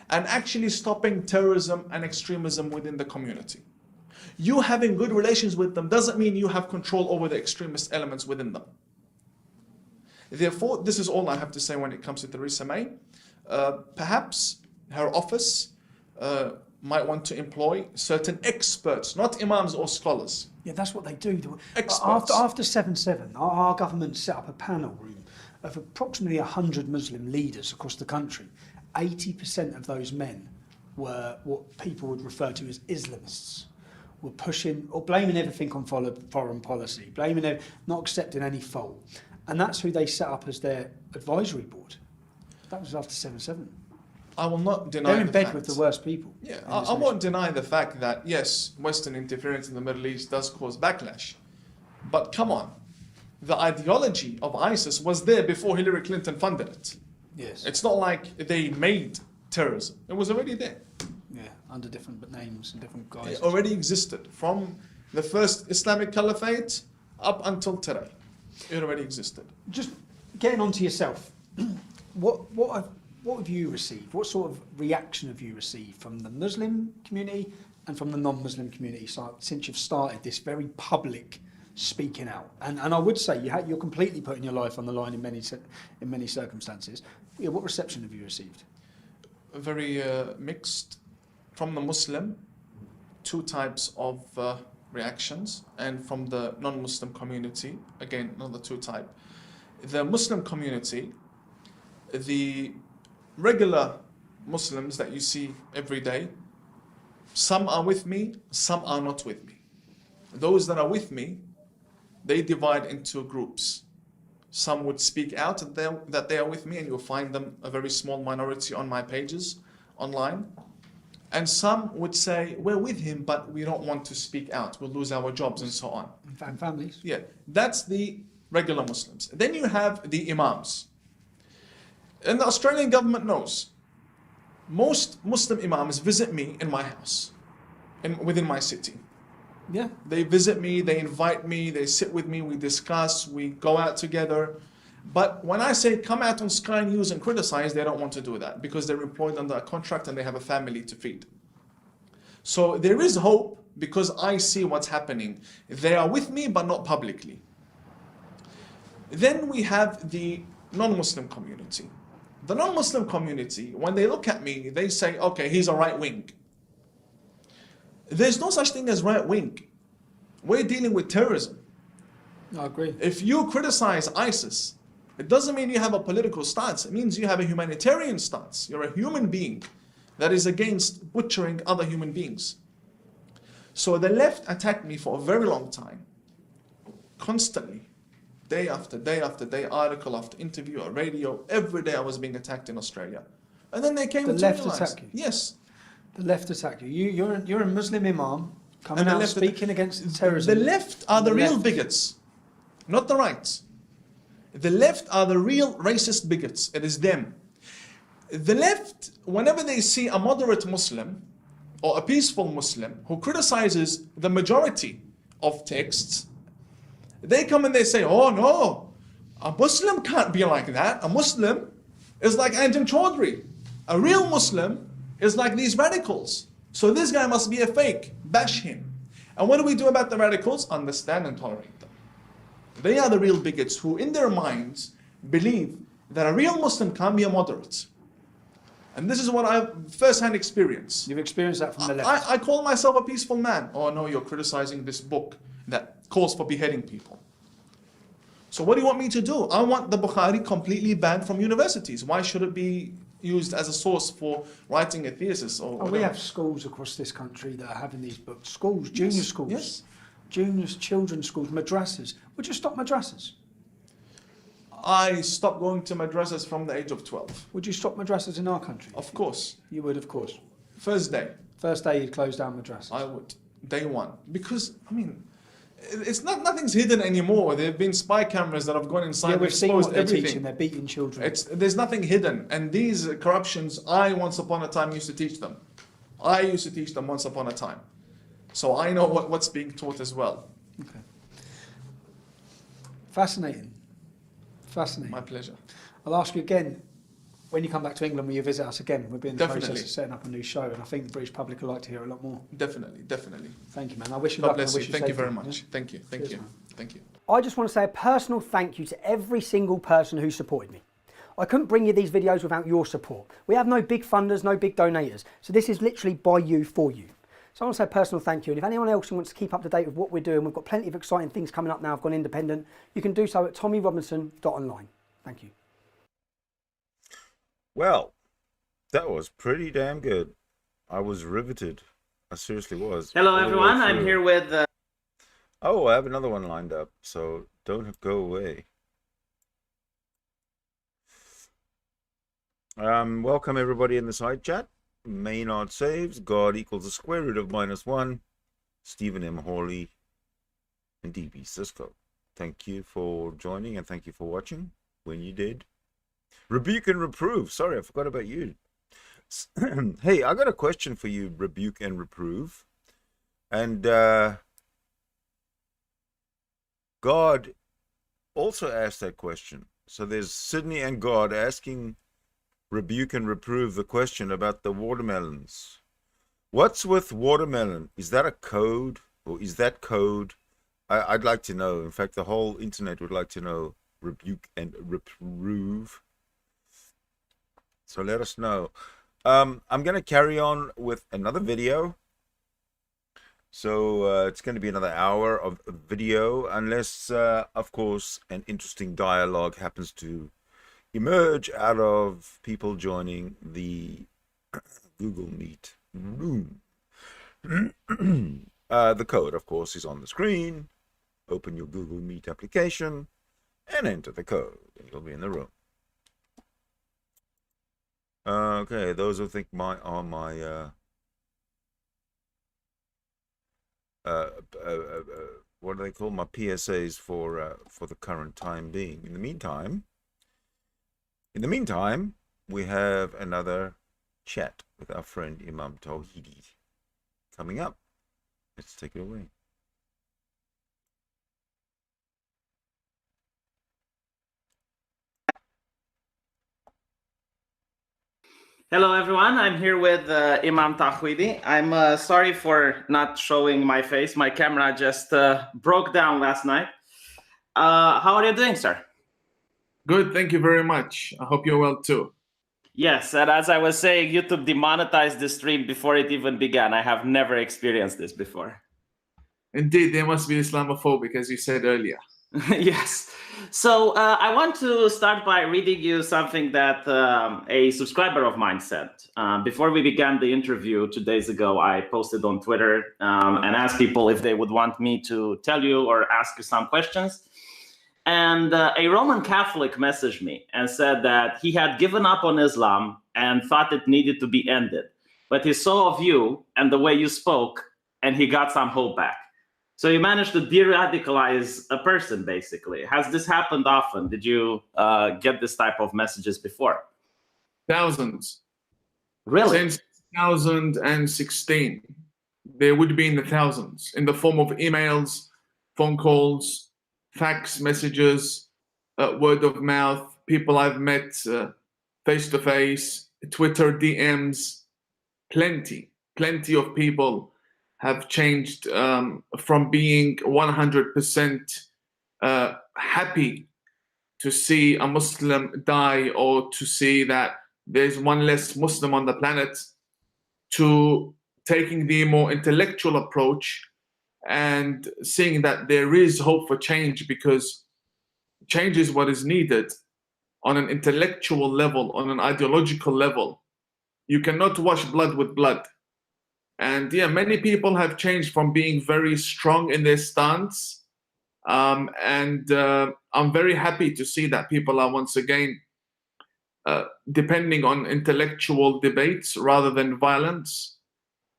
and actually stopping terrorism and extremism within the community. You having good relations with them doesn't mean you have control over the extremist elements within them. Therefore, this is all I have to say when it comes to Theresa May. Perhaps her office might want to employ certain experts, not imams or scholars. Yeah, that's what they do. Experts. After 7/7, our government set up a panel room of approximately 100 Muslim leaders across the country. 80% of those men were what people would refer to as Islamists, were pushing or blaming everything on foreign policy, not accepting any fault. And that's who they set up as their advisory board. That was after 7/7. I will not deny They're in bed fact. with the worst people. Yeah, I won't deny the fact that, yes, Western interference in the Middle East does cause backlash. But come on, the ideology of ISIS was there before Hillary Clinton funded it. Yes. It's not like they made terrorism. It was already there. Yeah, under different names and different guys. It already existed. From the first Islamic Caliphate up until today. It already existed. Just getting on to yourself, what have you received? What sort of reaction have you received from the Muslim community and from the non-Muslim community since you've started this very public speaking out? And I would say you're completely putting your life on the line in many circumstances. Yeah, what reception have you received? Very mixed. From the Muslim, two types of reactions, and from the non-Muslim community, again, another two type. The Muslim community, the regular Muslims that you see every day, some are with me, some are not with me. Those that are with me, they divide into groups. Some would speak out that they are with me, and you'll find them a very small minority on my pages online. And some would say, we're with him, but we don't want to speak out. We'll lose our jobs and so on. And families? Yeah, that's the regular Muslims. Then you have the imams. And the Australian government knows. Most Muslim imams visit me in my house, within my city. Yeah. They visit me, they invite me, they sit with me, we discuss, we go out together. But when I say come out on Sky News and criticize, they don't want to do that because they're employed under a contract and they have a family to feed. So there is hope because I see what's happening. They are with me, but not publicly. Then we have the non-Muslim community. The non-Muslim community, when they look at me, they say, okay, he's a right wing. There's no such thing as right wing. We're dealing with terrorism. I agree. If you criticize ISIS, it doesn't mean you have a political stance. It means you have a humanitarian stance. You're a human being that is against butchering other human beings. So the left attacked me for a very long time, constantly, day after day after day, article after interview, or radio. Every day I was being attacked in Australia. And then they came to realize. The left attacked you? Yes. The left attacked you. You're a Muslim imam coming out speaking against terrorism. The left are the real bigots, not the right. The left are the real racist bigots. It is them. The left, whenever they see a moderate Muslim or a peaceful Muslim who criticizes the majority of texts, they come and they say, oh no, a Muslim can't be like that. A Muslim is like Anjan Chaudhry. A real Muslim is like these radicals. So this guy must be a fake. Bash him. And what do we do about the radicals? Understand and tolerate them. They are the real bigots who in their minds believe that a real Muslim can't be a moderate. And this is what I've first-hand experienced. You've experienced that from the left. I call myself a peaceful man. Oh no, you're criticizing this book that calls for beheading people. So what do you want me to do? I want the Bukhari completely banned from universities. Why should it be used as a source for writing a thesis? Or we have schools across this country that are having these books. Schools, junior schools. Yes. Juniors, children's schools, madrasas. Would you stop madrasas? I stopped going to madrasas from the age of 12. Would you stop madrasas in our country? Of course. You would, of course. First day. First day you'd close down madrasas? I would. Day one. Because, I mean, it's nothing's hidden anymore. There have been spy cameras that have gone inside and exposed everything. Teaching. They're beating children. There's nothing hidden. And these corruptions, I once upon a time used to teach them. I used to teach them once upon a time. So I know what's being taught as well. Okay. Fascinating. Fascinating. My pleasure. I'll ask you again, when you come back to England, will you visit us again? We'll be in the Definitely. process of setting up a new show, and I think the British public would like to hear a lot more. Definitely, definitely. Thank you, man. I wish you God luck. bless you. Thank you very safety. much. Yeah? Thank you. Thank Cheers, you. man. Thank you. I just want to say a personal thank you to every single person who supported me. I couldn't bring you these videos without your support. We have no big funders, no big donators. So this is literally by you, for you. So I want to say a personal thank you. And if anyone else wants to keep up to date with what we're doing, we've got plenty of exciting things coming up now. I've gone independent. You can do so at tommyrobinson.online. Thank you. Well, that was pretty damn good. I was riveted. I seriously was. Hello, All the way everyone. I'm through. here with... Oh, I have another one lined up, so don't go away. Welcome everybody in the side chat. Maynard saves. God equals the square root of -1. Stephen M. Hawley and DB Cisco. Thank you for joining and thank you for watching when you did. Rebuke and reprove. Sorry, I forgot about you. Hey, I got a question for you, Rebuke and Reprove. And God also asked that question. So there's Sidney and God asking Rebuke and Reprove the question about the watermelons. What's with watermelon? Is that a code? Or is that code? I'd like to know. In fact, the whole internet would like to know. Rebuke and Reprove. So let us know. I'm going to carry on with another video. So it's going to be another hour of video, unless, of course, an interesting dialogue happens to emerge out of people joining the Google Meet room. The code, of course, is on the screen. Open your Google Meet application and enter the code, and you'll be in the room. Okay, those who think what do they call my PSAs for the current time being. In the meantime, we have another chat with our friend Imam Tawhidi coming up. Let's take it away. Hello, everyone. I'm here with Imam Tawhidi. I'm sorry for not showing my face. My camera just broke down last night. How are you doing, sir? Good. Thank you very much. I hope you're well too. Yes, and as I was saying, YouTube demonetized the stream before it even began. I have never experienced this before. Indeed, they must be Islamophobic, as you said earlier. Yes. So I want to start by reading you something that a subscriber of mine said. Before we began the interview 2 days ago, I posted on Twitter and asked people if they would want me to tell you or ask you some questions. And a Roman Catholic messaged me and said that he had given up on Islam and thought it needed to be ended. But he saw of you and the way you spoke, and he got some hope back. So you managed to de-radicalize a person, basically. Has this happened often? Did you get this type of messages before? Thousands. Really? Since 2016, there would be in the thousands, in the form of emails, phone calls, fax messages, word of mouth, people I've met face-to-face, Twitter DMs, plenty of people have changed from being 100% happy to see a Muslim die or to see that there's one less Muslim on the planet, to taking the more intellectual approach and seeing that there is hope for change, because change is what is needed on an intellectual level, on an ideological level. You cannot wash blood with blood. And yeah, many people have changed from being very strong in their stance I'm very happy to see that people are once again depending on intellectual debates rather than violence.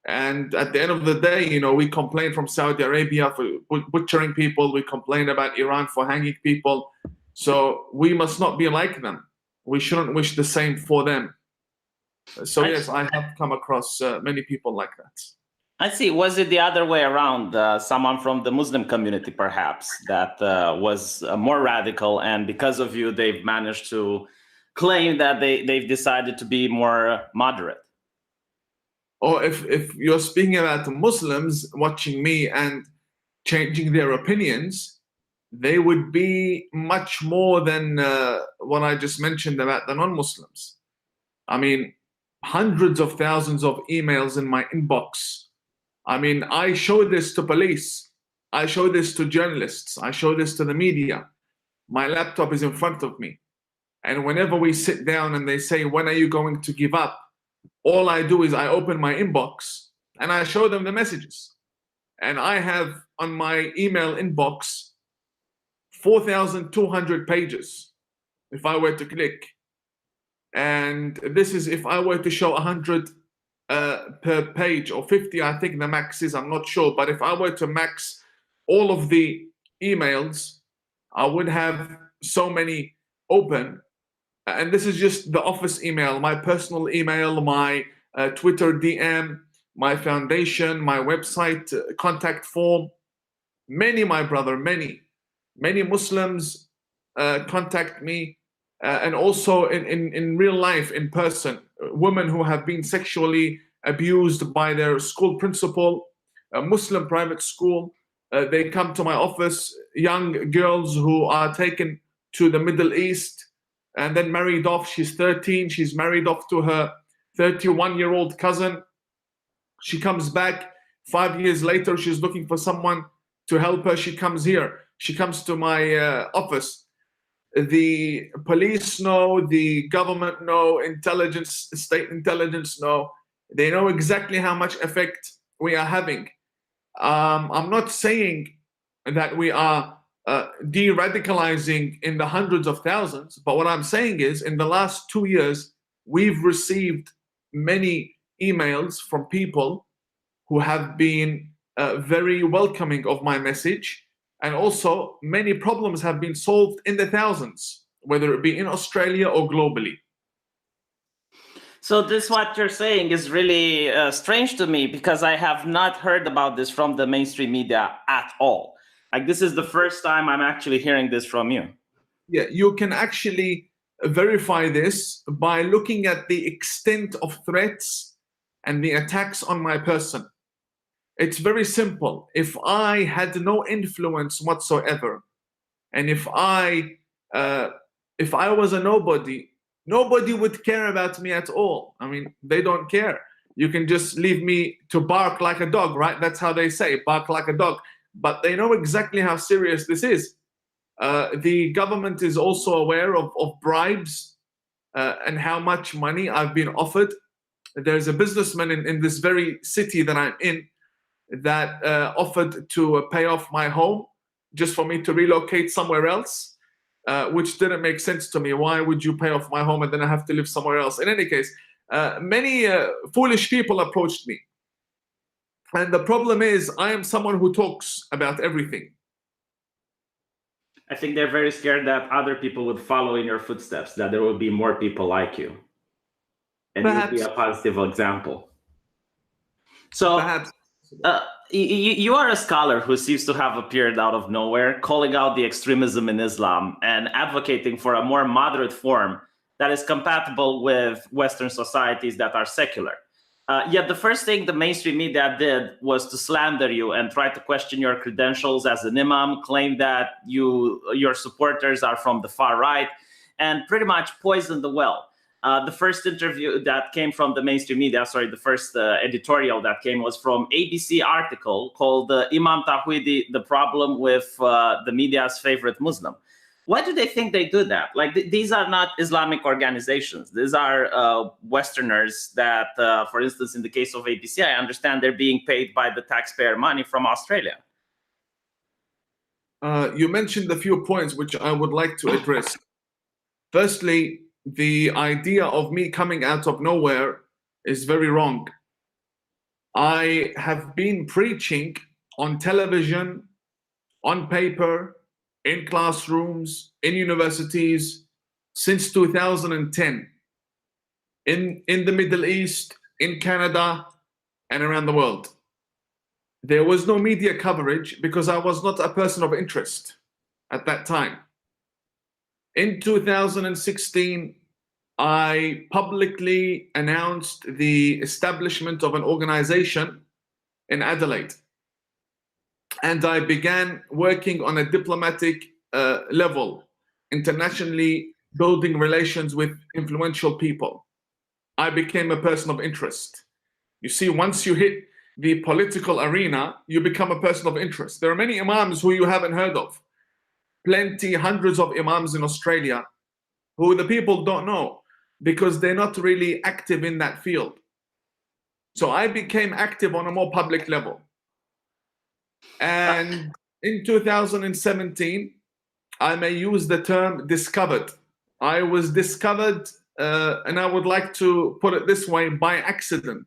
And at the end of the day, you know, we complain from Saudi Arabia for butchering people. We complain about Iran for hanging people. So we must not be like them. We shouldn't wish the same for them. So yes, I have come across many people like that. I see. Was it the other way around? Someone from the Muslim community, perhaps, that was more radical, and because of you, they've managed to claim that they've decided to be more moderate? Or if you're speaking about Muslims watching me and changing their opinions, they would be much more than what I just mentioned about the non-Muslims. I mean, hundreds of thousands of emails in my inbox. I mean, I show this to police. I show this to journalists. I show this to the media. My laptop is in front of me. And whenever we sit down and they say, when are you going to give up? All I do is I open my inbox and I show them the messages. And I have on my email inbox 4,200 pages if I were to click. And this is if I were to show 100 per page, or 50, I think the max is, I'm not sure. But if I were to max all of the emails, I would have so many open. And this is just the office email, my personal email, my Twitter DM, my foundation, my website contact form. Many, my brother, many Muslims contact me, and also in real life, in person, women who have been sexually abused by their school principal, a Muslim private school. They come to my office, young girls who are taken to the Middle East and then married off. She's 13, she's married off to her 31-year-old cousin. She comes back 5 years later, she's looking for someone to help her. She comes here, she comes to my office. The police know, the government know, intelligence, state intelligence know. They know exactly how much effect we are having. I'm not saying that we are de-radicalizing in the hundreds of thousands, but what I'm saying is in the last 2 years, we've received many emails from people who have been very welcoming of my message. And also many problems have been solved in the thousands, whether it be in Australia or globally. So this, what you're saying, is really strange to me, because I have not heard about this from the mainstream media at all. Like, this is the first time I'm actually hearing this from you. Yeah, you can actually verify this by looking at the extent of threats and the attacks on my person. It's very simple. If I had no influence whatsoever, and if I was a nobody, nobody would care about me at all. I mean, they don't care. You can just leave me to bark like a dog, right? That's how they say, bark like a dog. But they know exactly how serious this is. The government is also aware of bribes and how much money I've been offered. There's a businessman in this very city that I'm in that offered to pay off my home just for me to relocate somewhere else, which didn't make sense to me. Why would you pay off my home and then I have to live somewhere else? In any case, many foolish people approached me. And the problem is, I am someone who talks about everything. I think they're very scared that other people would follow in your footsteps, that there will be more people like you. And you'll be a positive example. So Perhaps. You are a scholar who seems to have appeared out of nowhere, calling out the extremism in Islam and advocating for a more moderate form that is compatible with Western societies that are secular. Yet the first thing the mainstream media did was to slander you and try to question your credentials as an imam, claim that your supporters are from the far right, and pretty much poison the well. The first interview that came from the mainstream media, the first editorial that came was from ABC article called Imam Tawhidi, the problem with the media's favorite Muslim. Why do they think they do that? Like, these are not Islamic organizations. These are Westerners that, for instance, in the case of ABC, I understand they're being paid by the taxpayer money from Australia. You mentioned a few points which I would like to address. Firstly, the idea of me coming out of nowhere is very wrong. I have been preaching on television, on paper, in classrooms, in universities since 2010, in the Middle East, in Canada, and around the world. There was no media coverage because I was not a person of interest at that time. In 2016, I publicly announced the establishment of an organization in Adelaide. And I began working on a diplomatic level, internationally building relations with influential people. I became a person of interest. You see, once you hit the political arena, you become a person of interest. There are many imams who you haven't heard of. Plenty, hundreds of imams in Australia who the people don't know because they're not really active in that field. So I became active on a more public level. And in 2017, I may use the term discovered. I was discovered, and I would like to put it this way, by accident,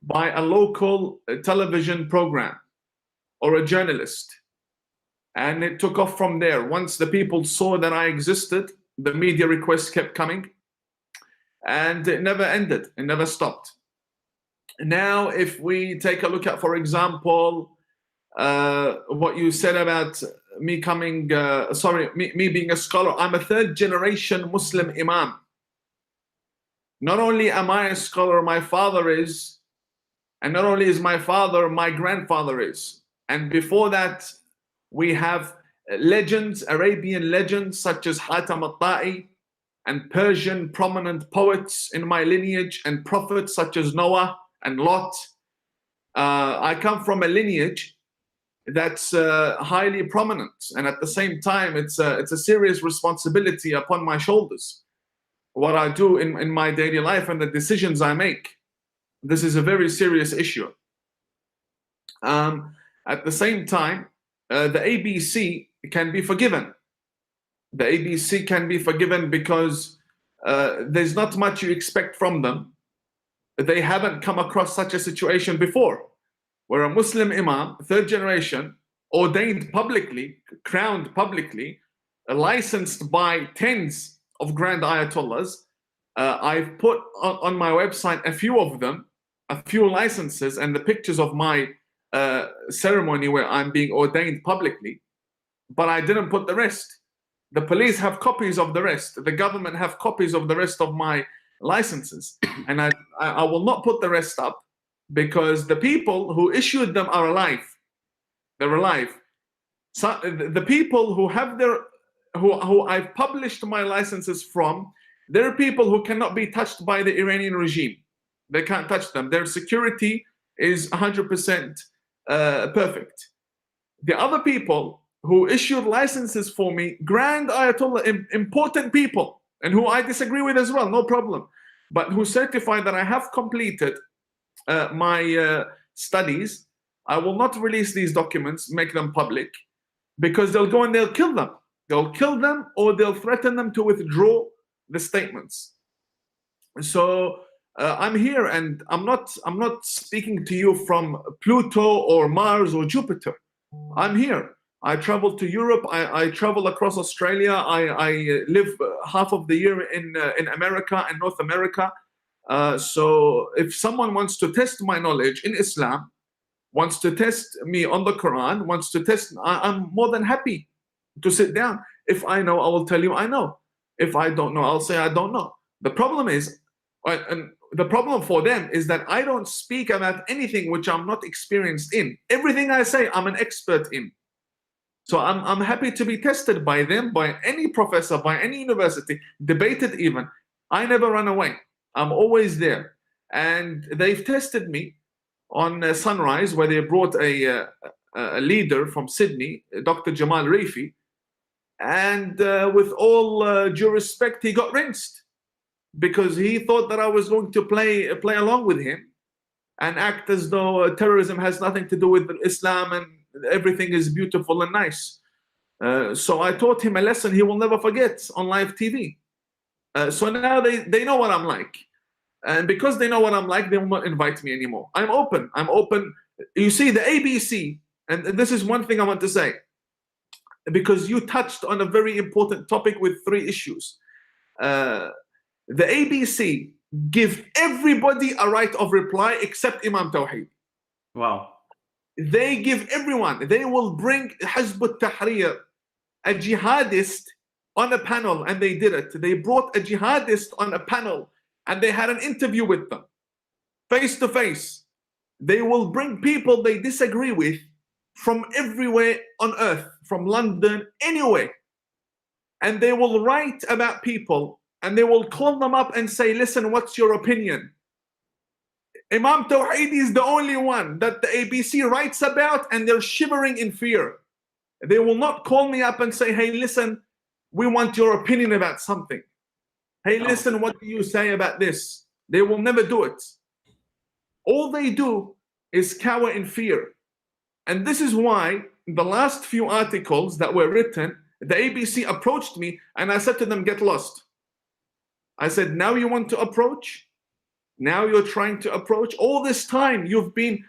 by a local television program or a journalist. And it took off from there. Once the people saw that I existed, the media requests kept coming, and it never ended, it never stopped. Now, if we take a look at, for example, what you said about me coming, me being a scholar, I'm a third generation Muslim imam. Not only am I a scholar, my father is, and not only is my father, my grandfather is. And before that, we have legends, Arabian legends, such as Hatam al-Ta'i, and Persian prominent poets in my lineage, and prophets such as Noah and Lot. I come from a lineage that's highly prominent, and at the same time, it's a serious responsibility upon my shoulders. What I do in my daily life and the decisions I make, this is a very serious issue. At the same time, the ABC can be forgiven. The ABC can be forgiven because there's not much you expect from them. They haven't come across such a situation before, where a Muslim imam, third generation, ordained publicly, crowned publicly, licensed by tens of grand ayatollahs. I've put on my website a few of them, a few licenses, and the pictures of my ceremony where I'm being ordained publicly, but I didn't put the rest. The police have copies of the rest. The government have copies of the rest of my licenses, and I will not put the rest up because the people who issued them are alive. They're alive. So the people who have who I've published my licenses from, they're people who cannot be touched by the Iranian regime. They can't touch them. Their security is 100% perfect. The other people who issued licenses for me, grand ayatollah, important people, and who I disagree with as well, no problem, but who certify that I have completed my studies, I will not release these documents, make them public, because they'll go and they'll kill them. They'll kill them, or they'll threaten them to withdraw the statements. So I'm here, and I'm not speaking to you from Pluto or Mars or Jupiter. I'm here. I travel to Europe. I travel across Australia. I live half of the year in America and North America. So if someone wants to test my knowledge in Islam, wants to test me on the Quran, wants to test, I'm more than happy to sit down. If I know, I will tell you I know. If I don't know, I'll say I don't know. The problem is, and the problem for them is that I don't speak about anything which I'm not experienced in. Everything I say, I'm an expert in. So I'm happy to be tested by them, by any professor, by any university, debated even. I never run away. I'm always there. And they've tested me on Sunrise, where they brought a leader from Sydney, Dr. Jamal Rifi. And with all due respect, he got rinsed because he thought that I was going to play along with him and act as though terrorism has nothing to do with Islam and everything is beautiful and nice. So I taught him a lesson he will never forget on live TV. So now they know what I'm like. And because they know what I'm like, they will not invite me anymore. I'm open. I'm open. You see, the ABC, and this is one thing I want to say, because you touched on a very important topic with 3 issues. The ABC give everybody a right of reply except Imam Tawheed. Wow. They give everyone. They will bring Hizb al-Tahrir, a jihadist, on a panel, and they did it. They brought a jihadist on a panel, and they had an interview with them, face to face. They will bring people they disagree with from everywhere on earth, from London, anywhere. And they will write about people, and they will call them up and say, listen, what's your opinion? Imam Tawheed is the only one that the ABC writes about, and they're shivering in fear. They will not call me up and say, hey, listen, we want your opinion about something. Hey, listen, what do you say about this? They will never do it. All they do is cower in fear. And this is why the last few articles that were written, the ABC approached me, and I said to them, get lost. I said, now you want to approach? Now you're trying to approach? All this time you've been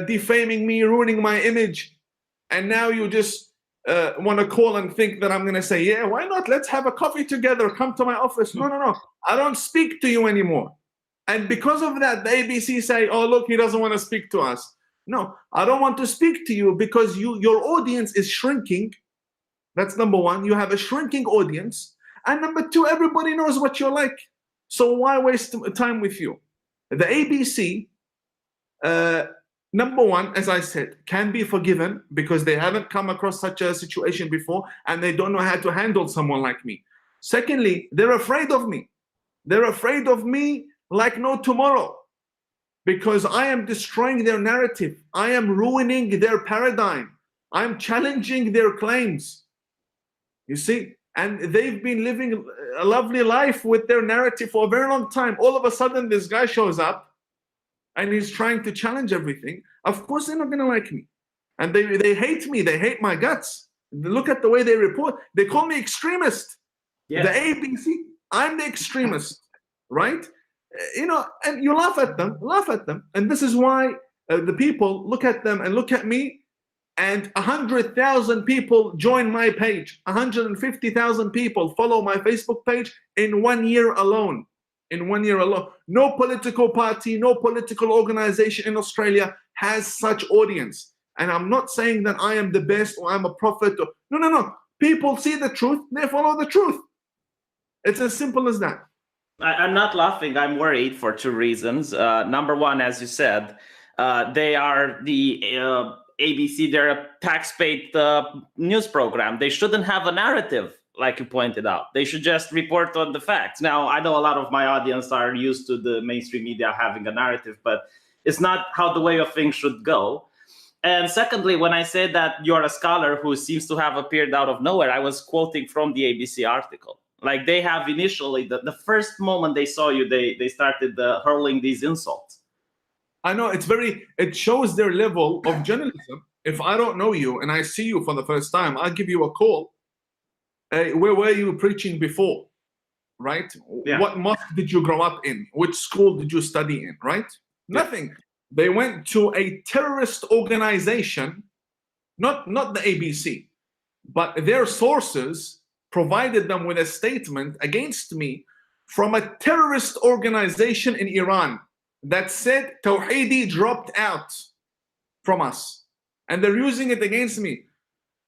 defaming me, ruining my image, and now you just want to call and think that I'm going to say, yeah, why not? Let's have a coffee together. Come to my office. No, no, no. I don't speak to you anymore. And because of that, the ABC say, oh, look, he doesn't want to speak to us. No, I don't want to speak to you because your audience is shrinking. That's number one. You have a shrinking audience. And number two, everybody knows what you're like. So why waste time with you? The ABC, number one, as I said, can be forgiven because they haven't come across such a situation before and they don't know how to handle someone like me. Secondly, they're afraid of me. They're afraid of me like no tomorrow because I am destroying their narrative. I am ruining their paradigm. I'm challenging their claims. You see? And they've been living a lovely life with their narrative for a very long time. All of a sudden, this guy shows up and he's trying to challenge everything. Of course, they're not going to like me. And they hate me. They hate my guts. Look at the way they report. They call me extremist. Yeah. The ABC, I'm the extremist, right? You know, and you laugh at them. And this is why the people look at them and look at me. And 100,000 people join my page. 150,000 people follow my Facebook page in 1 year alone. In 1 year alone. No political party, no political organization in Australia has such audience. And I'm not saying that I am the best or I'm a prophet. No, no, no. People see the truth, they follow the truth. It's as simple as that. I'm not laughing. I'm worried for 2 reasons. Number one, as you said, they are the ABC, they're a tax-paid news program. They shouldn't have a narrative, like you pointed out. They should just report on the facts. Now, I know a lot of my audience are used to the mainstream media having a narrative, but it's not how the way of things should go. And secondly, when I said that you're a scholar who seems to have appeared out of nowhere, I was quoting from the ABC article. Like they have initially, the first moment they saw you, they started hurling these insults. I know it shows their level of journalism. If I don't know you and I see you for the first time, I'll give you a call. Where were you preaching before? Right? Yeah. What mosque did you grow up in? Which school did you study in? Right? Yeah. Nothing. They went to a terrorist organization, not the ABC, but their sources provided them with a statement against me from a terrorist organization in Iran that said Tawheedi dropped out from us. And they're using it against me.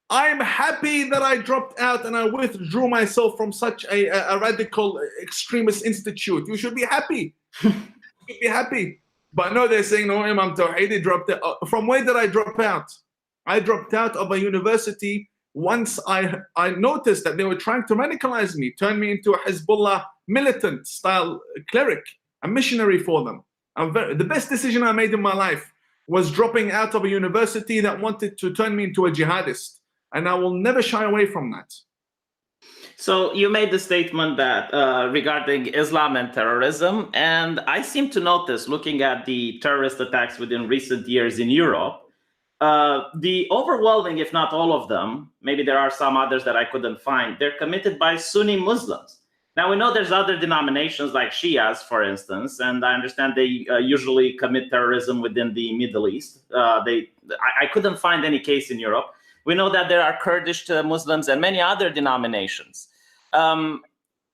I'm happy that I dropped out and I withdrew myself from such a radical extremist institute. You should be happy. You should be happy. But no, they're saying, no, Imam Tawheedi dropped out. From where did I drop out? I dropped out of a university once I noticed that they were trying to radicalize me, turn me into a Hezbollah militant style cleric, a missionary for them. The best decision I made in my life was dropping out of a university that wanted to turn me into a jihadist. And I will never shy away from that. So you made the statement that regarding Islam and terrorism, and I seem to notice, looking at the terrorist attacks within recent years in Europe, the overwhelming, if not all of them, maybe there are some others that I couldn't find, they're committed by Sunni Muslims. Now, we know there's other denominations like Shias, for instance, and I understand they usually commit terrorism within the Middle East. I couldn't find any case in Europe. We know that there are Kurdish Muslims and many other denominations.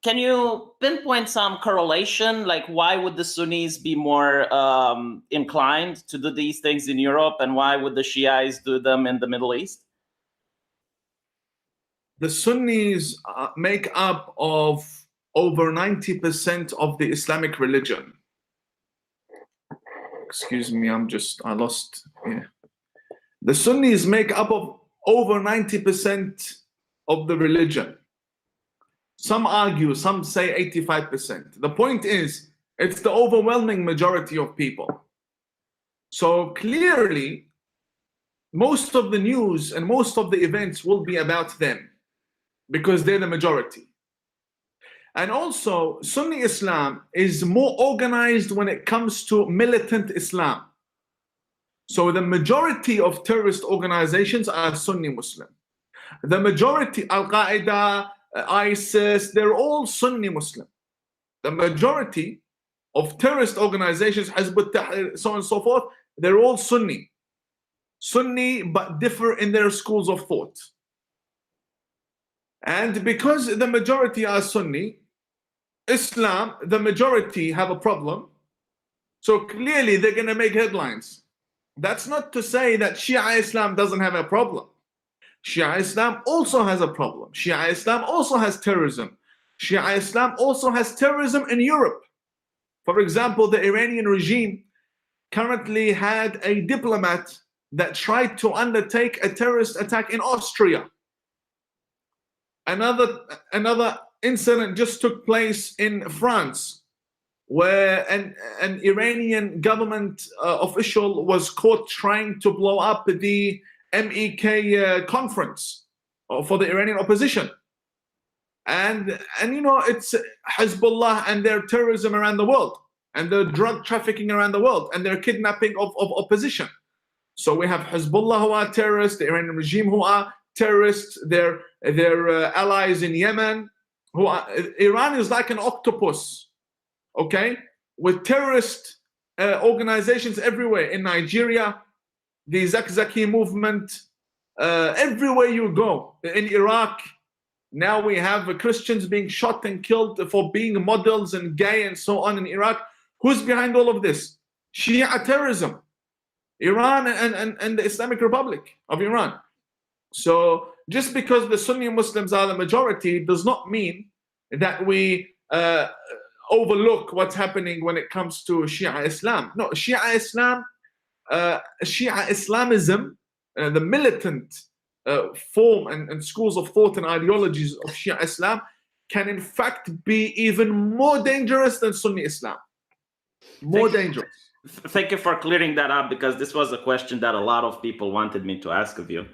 Can you pinpoint some correlation? Like, why would the Sunnis be more inclined to do these things in Europe, and why would the Shiites do them in the Middle East? The Sunnis make up of over 90% of the Islamic religion. Excuse me, I lost. Yeah. The Sunnis make up of over 90% of the religion. Some argue, some say 85%. The point is, it's the overwhelming majority of people. So clearly, most of the news and most of the events will be about them because they're the majority. And also, Sunni Islam is more organized when it comes to militant Islam. So the majority of terrorist organizations are Sunni Muslim. The majority, Al-Qaeda, ISIS, they're all Sunni Muslim. The majority of terrorist organizations, Hizb ut-Tahrir, so on and so forth, they're all Sunni. Sunni, but differ in their schools of thought. And because the majority are Sunni, Islam, the majority have a problem. So clearly they're going to make headlines. That's not to say that Shia Islam doesn't have a problem. Shia Islam also has a problem. Shia Islam also has terrorism. Shia Islam also has terrorism in Europe. For example, the Iranian regime currently had a diplomat that tried to undertake a terrorist attack in Austria. Another incident just took place in France, where an Iranian government official was caught trying to blow up the MEK conference for the Iranian opposition. And you know, it's Hezbollah and their terrorism around the world, and their drug trafficking around the world, and their kidnapping of opposition. So we have Hezbollah who are terrorists, the Iranian regime who are terrorists, their allies in Yemen who are. Iran is like an octopus, okay, with terrorist organizations everywhere. In Nigeria, the Zakzaki movement, everywhere you go. In Iraq, now we have Christians being shot and killed for being models and gay and so on in Iraq. Who's behind all of this? Shia terrorism. Iran and the Islamic Republic of Iran. So just because the Sunni Muslims are the majority does not mean that we overlook what's happening when it comes to Shia Islam. No, Shia Islam, Shia Islamism, the militant form and schools of thought and ideologies of Shia Islam can in fact be even more dangerous than Sunni Islam. More dangerous. Thank you for clearing that up, because this was a question that a lot of people wanted me to ask of you.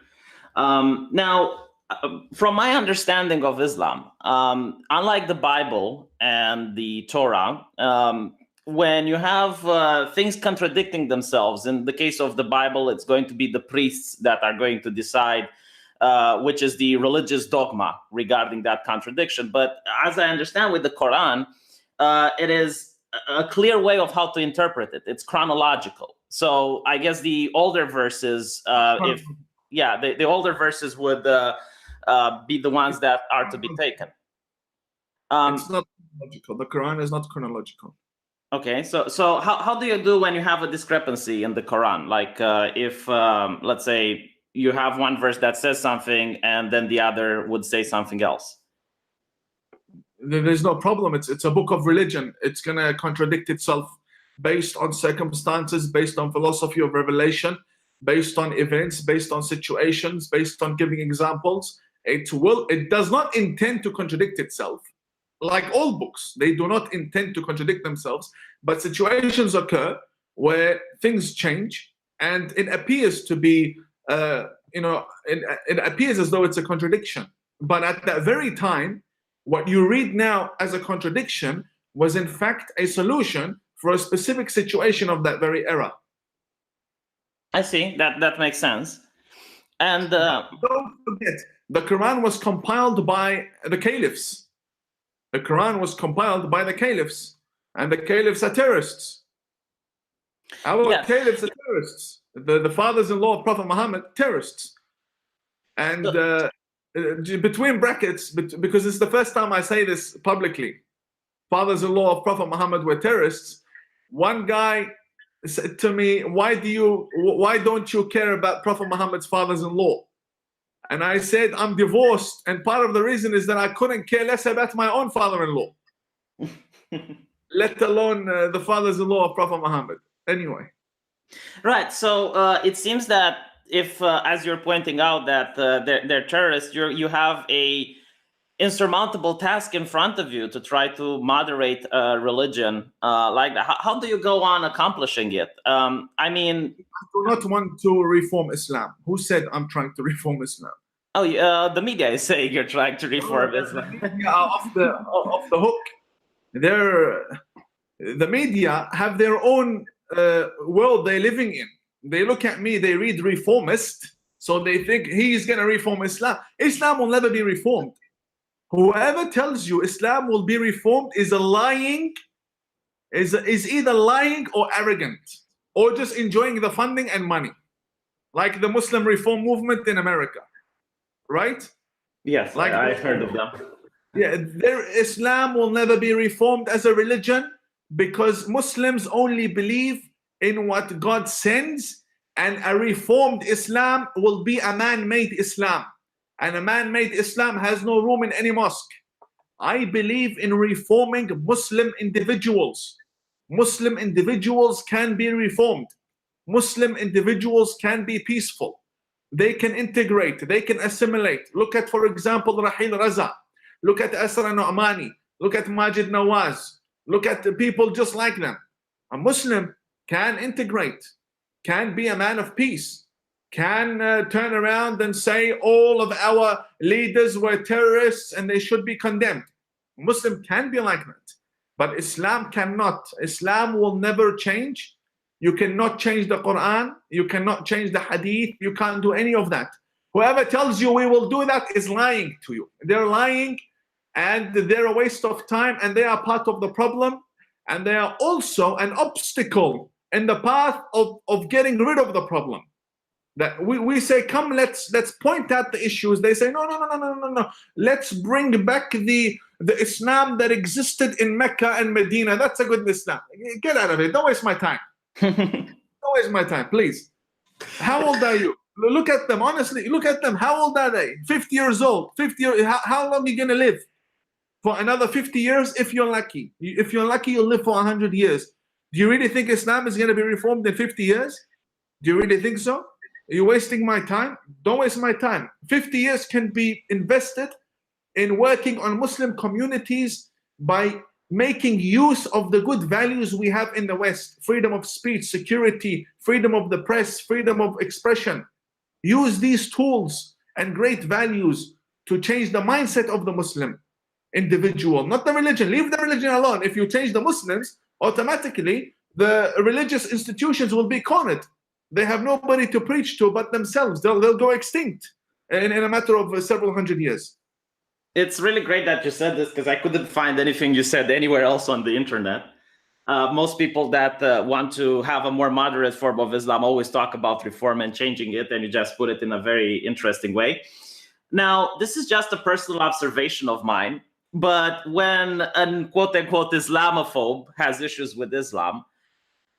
Now, from my understanding of Islam, unlike the Bible and the Torah, when you have things contradicting themselves, in the case of the Bible, it's going to be the priests that are going to decide which is the religious dogma regarding that contradiction. But as I understand with the Quran, it is a clear way of how to interpret it. It's chronological. So I guess the older verses, the older verses would be the ones that are to be taken. It's not chronological. The Quran is not chronological. Okay, so how do you do when you have a discrepancy in the Quran? Like if, let's say, you have one verse that says something and then the other would say something else. There's no problem. It's a book of religion. It's going to contradict itself based on circumstances, based on philosophy of revelation, based on events, based on situations, based on giving examples. It does not intend to contradict itself. Like all books, they do not intend to contradict themselves, but situations occur where things change and it appears to be, it appears as though it's a contradiction. But at that very time, what you read now as a contradiction was in fact a solution for a specific situation of that very era. I see. That makes sense. And don't forget, the Quran was compiled by the caliphs. The Quran was compiled by the caliphs, and the caliphs are terrorists. Our Yes. caliphs are terrorists. The fathers-in-law of Prophet Muhammad, terrorists. And between brackets, because it's the first time I say this publicly, fathers-in-law of Prophet Muhammad were terrorists. One guy said to me, why don't you care about Prophet Muhammad's fathers-in-law? And I said, I'm divorced, and part of the reason is that I couldn't care less about my own father-in-law, let alone the fathers-in-law of Prophet Muhammad. Anyway. Right. So it seems that if, as you're pointing out, that they're terrorists, you have a insurmountable task in front of you to try to moderate religion like that. How do you go on accomplishing it? I mean, I do not want to reform Islam. Who said I'm trying to reform Islam? Oh, the media is saying you're trying to reform Islam. The media are off the hook. The media have their own world they're living in. They look at me, they read reformist, so they think he's going to reform Islam. Islam will never be reformed. Whoever tells you Islam will be reformed is either lying or arrogant, or just enjoying the funding and money, like the Muslim reform movement in America, right? Yes, like I've heard of them. Yeah, Islam will never be reformed as a religion, because Muslims only believe in what God sends, and a reformed Islam will be a man-made Islam. And a man-made Islam has no room in any mosque. I believe in reforming Muslim individuals. Muslim individuals can be reformed. Muslim individuals can be peaceful. They can integrate, they can assimilate. Look at, for example, Rahil Raza. Look at Asra Nu'mani. Look at Majid Nawaz. Look at the people just like them. A Muslim can integrate, can be a man of peace, can turn around and say all of our leaders were terrorists and they should be condemned. Muslim can be like that, but Islam cannot. Islam will never change. You cannot change the Quran. You cannot change the Hadith. You can't do any of that. Whoever tells you we will do that is lying to you. They're lying, and they're a waste of time, and they are part of the problem, and they are also an obstacle in the path of getting rid of the problem. That we say, come, let's point out the issues. They say, no. Let's bring back the Islam that existed in Mecca and Medina. That's a good Islam. Get out of it. Don't waste my time. Don't waste my time, please. How old are you? Look at them, honestly. Look at them. How old are they? 50 years old. 50 years. How long are you going to live? For another 50 years, if you're lucky. If you're lucky, you'll live for 100 years. Do you really think Islam is going to be reformed in 50 years? Do you really think so? Are you wasting my time? Don't waste my time. 50 years can be invested in working on Muslim communities by making use of the good values we have in the West. Freedom of speech, security, freedom of the press, freedom of expression. Use these tools and great values to change the mindset of the Muslim individual, not the religion. Leave the religion alone. If you change the Muslims, automatically the religious institutions will be cornered. They have nobody to preach to but themselves. They'll go extinct in a matter of several hundred years. It's really great that you said this, because I couldn't find anything you said anywhere else on the internet. Most people that want to have a more moderate form of Islam always talk about reform and changing it, and you just put it in a very interesting way. Now, this is just a personal observation of mine, but when a quote-unquote Islamophobe has issues with Islam,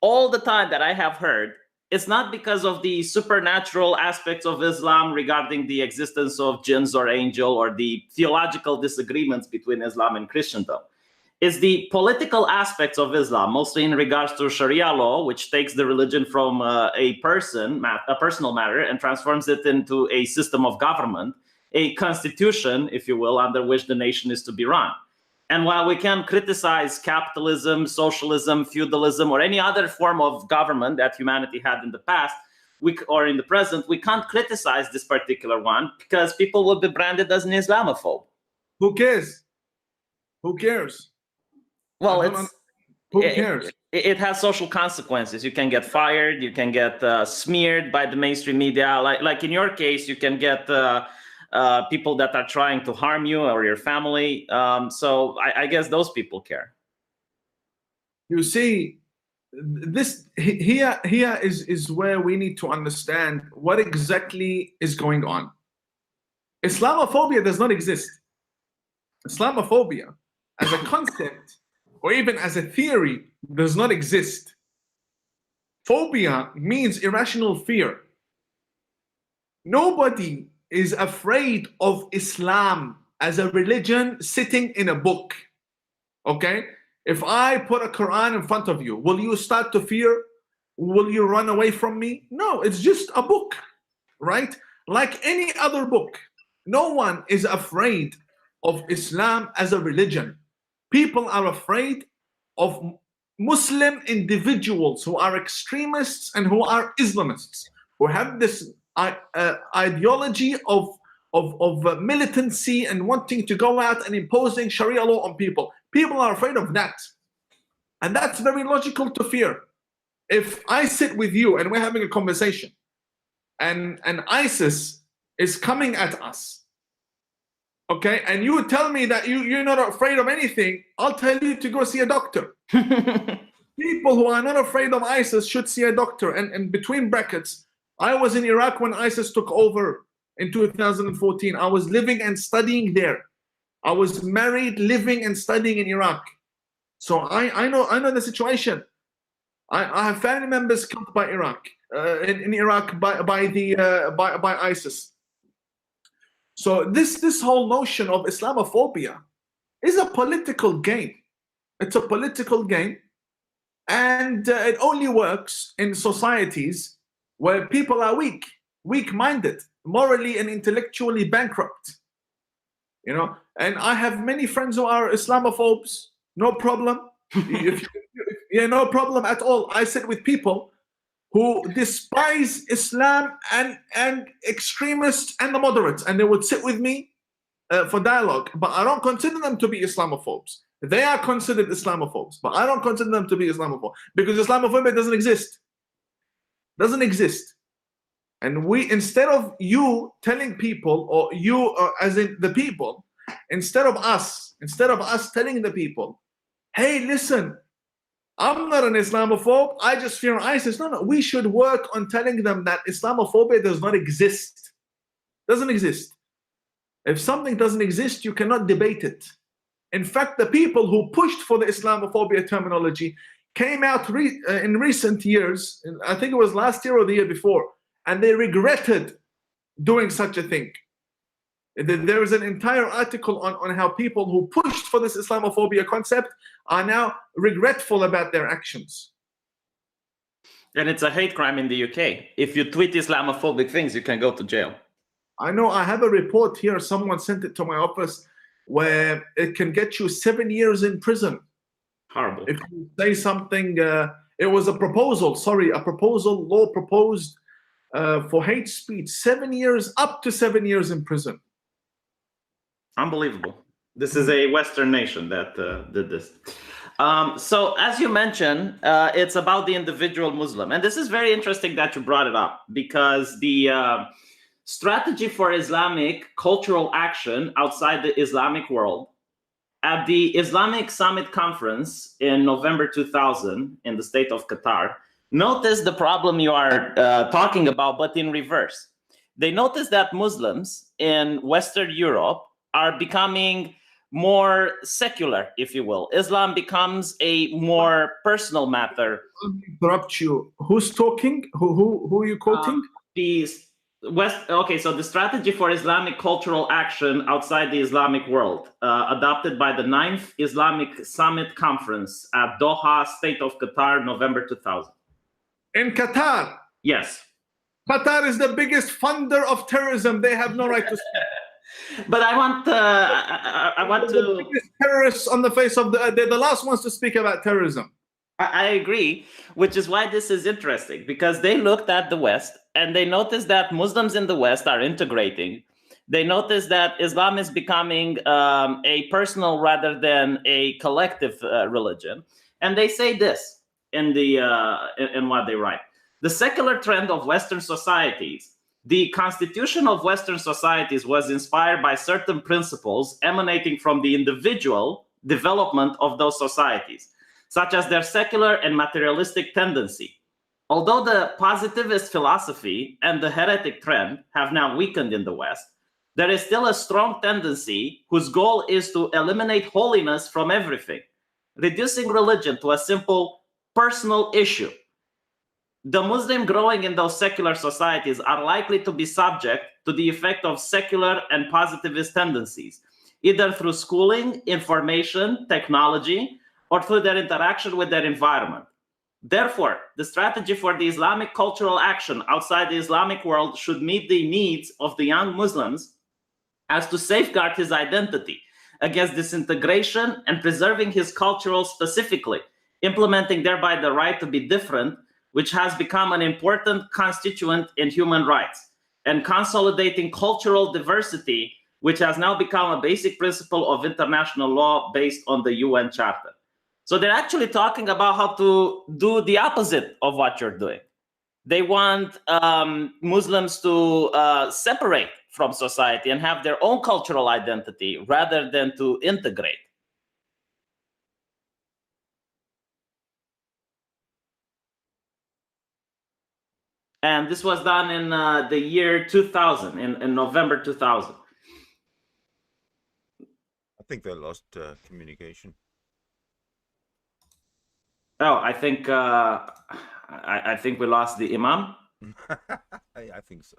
all the time that I have heard, it's not because of the supernatural aspects of Islam regarding the existence of jinns or angel or the theological disagreements between Islam and Christendom. It's the political aspects of Islam, mostly in regards to Sharia law, which takes the religion from a personal matter and transforms it into a system of government, a constitution, if you will, under which the nation is to be run. And while we can criticize capitalism, socialism, feudalism, or any other form of government that humanity had in the past, or in the present, we can't criticize this particular one because people will be branded as an Islamophobe. Who cares? Who cares? Well, who cares? it has social consequences. You can get fired, you can get smeared by the mainstream media. Like in your case, you can get people that are trying to harm you or your family. So I guess those people care. You see, this here is where we need to understand what exactly is going on. Islamophobia does not exist. Islamophobia as a concept or even as a theory does not exist. Phobia means irrational fear. Nobody is afraid of Islam as a religion sitting in a book. Okay? If I put a Quran in front of you, will you start to fear? Will you run away from me? No, it's just a book, right? Like any other book. No one is afraid of Islam as a religion. People are afraid of Muslim individuals who are extremists and who are Islamists, who have this ideology of militancy and wanting to go out and imposing Sharia law on people. People are afraid of that. And that's very logical to fear. If I sit with you and we're having a conversation and ISIS is coming at us, okay, and you tell me that you're not afraid of anything, I'll tell you to go see a doctor. People who are not afraid of ISIS should see a doctor. And between brackets, I was in Iraq when ISIS took over in 2014. I was living and studying there. I was married, living and studying in Iraq. So I know the situation. I have family members killed by Iraq, in Iraq by ISIS. So this whole notion of Islamophobia is a political game. It's a political game, and it only works in societies where people are weak-minded, morally and intellectually bankrupt. You know, and I have many friends who are Islamophobes. No problem. Yeah, no problem at all. I sit with people who despise Islam and extremists and the moderates, and they would sit with me for dialogue. But I don't consider them to be Islamophobes. They are considered Islamophobes, but I don't consider them to be Islamophobes because Islamophobia doesn't exist. Doesn't exist. And we, instead of you telling people, or you as in the people, instead of us telling the people, hey, listen, I'm not an Islamophobe, I just fear ISIS. No, we should work on telling them that Islamophobia does not exist. Doesn't exist. If something doesn't exist, you cannot debate it. In fact, the people who pushed for the Islamophobia terminology came out in recent years, I think it was last year or the year before, and they regretted doing such a thing. There is an entire article on how people who pushed for this Islamophobia concept are now regretful about their actions. And it's a hate crime in the UK. If you tweet Islamophobic things, you can go to jail. I know. I have a report here. Someone sent it to my office where it can get you 7 years in prison. Horrible. If you say something, it was a proposal, law proposed for hate speech, 7 years, up to 7 years in prison. Unbelievable. This is a Western nation that did this. So as you mentioned, it's about the individual Muslim. And this is very interesting that you brought it up, because the strategy for Islamic cultural action outside the Islamic world, at the Islamic Summit Conference in November 2000 in the state of Qatar, notice the problem you are talking about, but in reverse. They noticed that Muslims in Western Europe are becoming more secular, if you will. Islam becomes a more personal matter. I'll interrupt you. Who's talking? Who are you quoting? Okay, so the strategy for Islamic cultural action outside the Islamic world, adopted by the 9th Islamic Summit Conference at Doha, State of Qatar, November 2000. In Qatar? Yes. Qatar is the biggest funder of terrorism. They have no right to speak. But I want to. The biggest terrorists on the face of the earth. They're the last ones to speak about terrorism. I agree, which is why this is interesting, because they looked at the West and they noticed that Muslims in the West are integrating. They noticed that Islam is becoming a personal rather than a collective religion. And they say this: in what they write. The secular trend of Western societies, the constitution of Western societies was inspired by certain principles emanating from the individual development of those societies, such as their secular and materialistic tendency. Although the positivist philosophy and the heretic trend have now weakened in the West, there is still a strong tendency whose goal is to eliminate holiness from everything, reducing religion to a simple personal issue. The Muslim growing in those secular societies are likely to be subject to the effect of secular and positivist tendencies, either through schooling, information, technology, or through their interaction with their environment. Therefore, the strategy for the Islamic cultural action outside the Islamic world should meet the needs of the young Muslims as to safeguard his identity against disintegration and preserving his cultural specifically, implementing thereby the right to be different, which has become an important constituent in human rights, and consolidating cultural diversity, which has now become a basic principle of international law based on the UN Charter. So they're actually talking about how to do the opposite of what you're doing. They want Muslims to separate from society and have their own cultural identity rather than to integrate. And this was done in the year 2000, in November 2000. I think they lost communication. Oh, I think we lost the imam. I think so.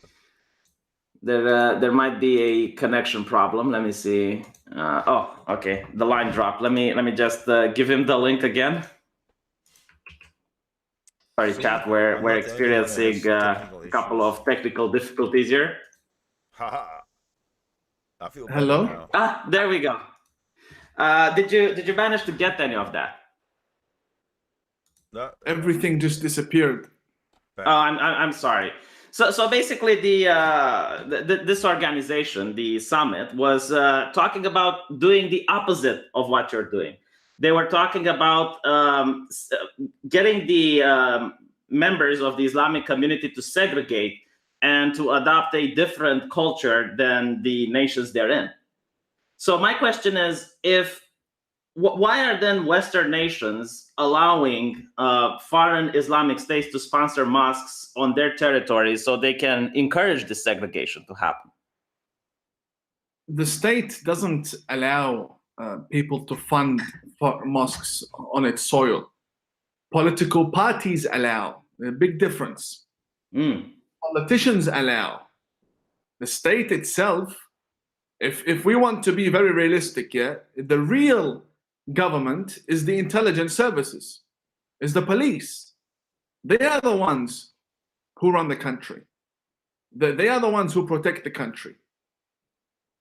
There might be a connection problem. Let me see. Oh, okay. The line dropped. Let me just give him the link again. Sorry, chat. We're experiencing a couple of technical difficulties here. I feel Hello? now. Ah, there we go. Did you manage to get any of that? No, Everything just disappeared. Oh, I'm sorry. So basically, this organization, the summit, was talking about doing the opposite of what you're doing. They were talking about getting the members of the Islamic community to segregate and to adopt a different culture than the nations they're in. So my question is, why are then Western nations allowing foreign Islamic states to sponsor mosques on their territories so they can encourage this segregation to happen? The state doesn't allow people to fund mosques on its soil. Political parties allow. There's a big difference. Politicians allow. The state itself, if we want to be very realistic, the real government is the intelligence services, is the police. They are the ones who run the country. They are the ones who protect the country.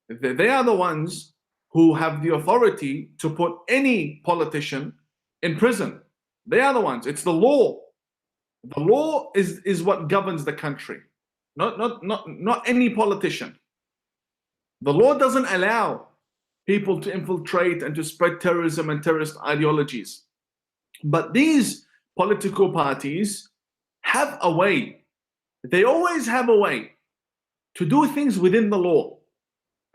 They are the ones who have the authority to put any politician in prison. They are the ones. It's the law. The law is what governs the country, not any politician. The law doesn't allow people to infiltrate and to spread terrorism and terrorist ideologies. But these political parties have a way. They always have a way to do things within the law.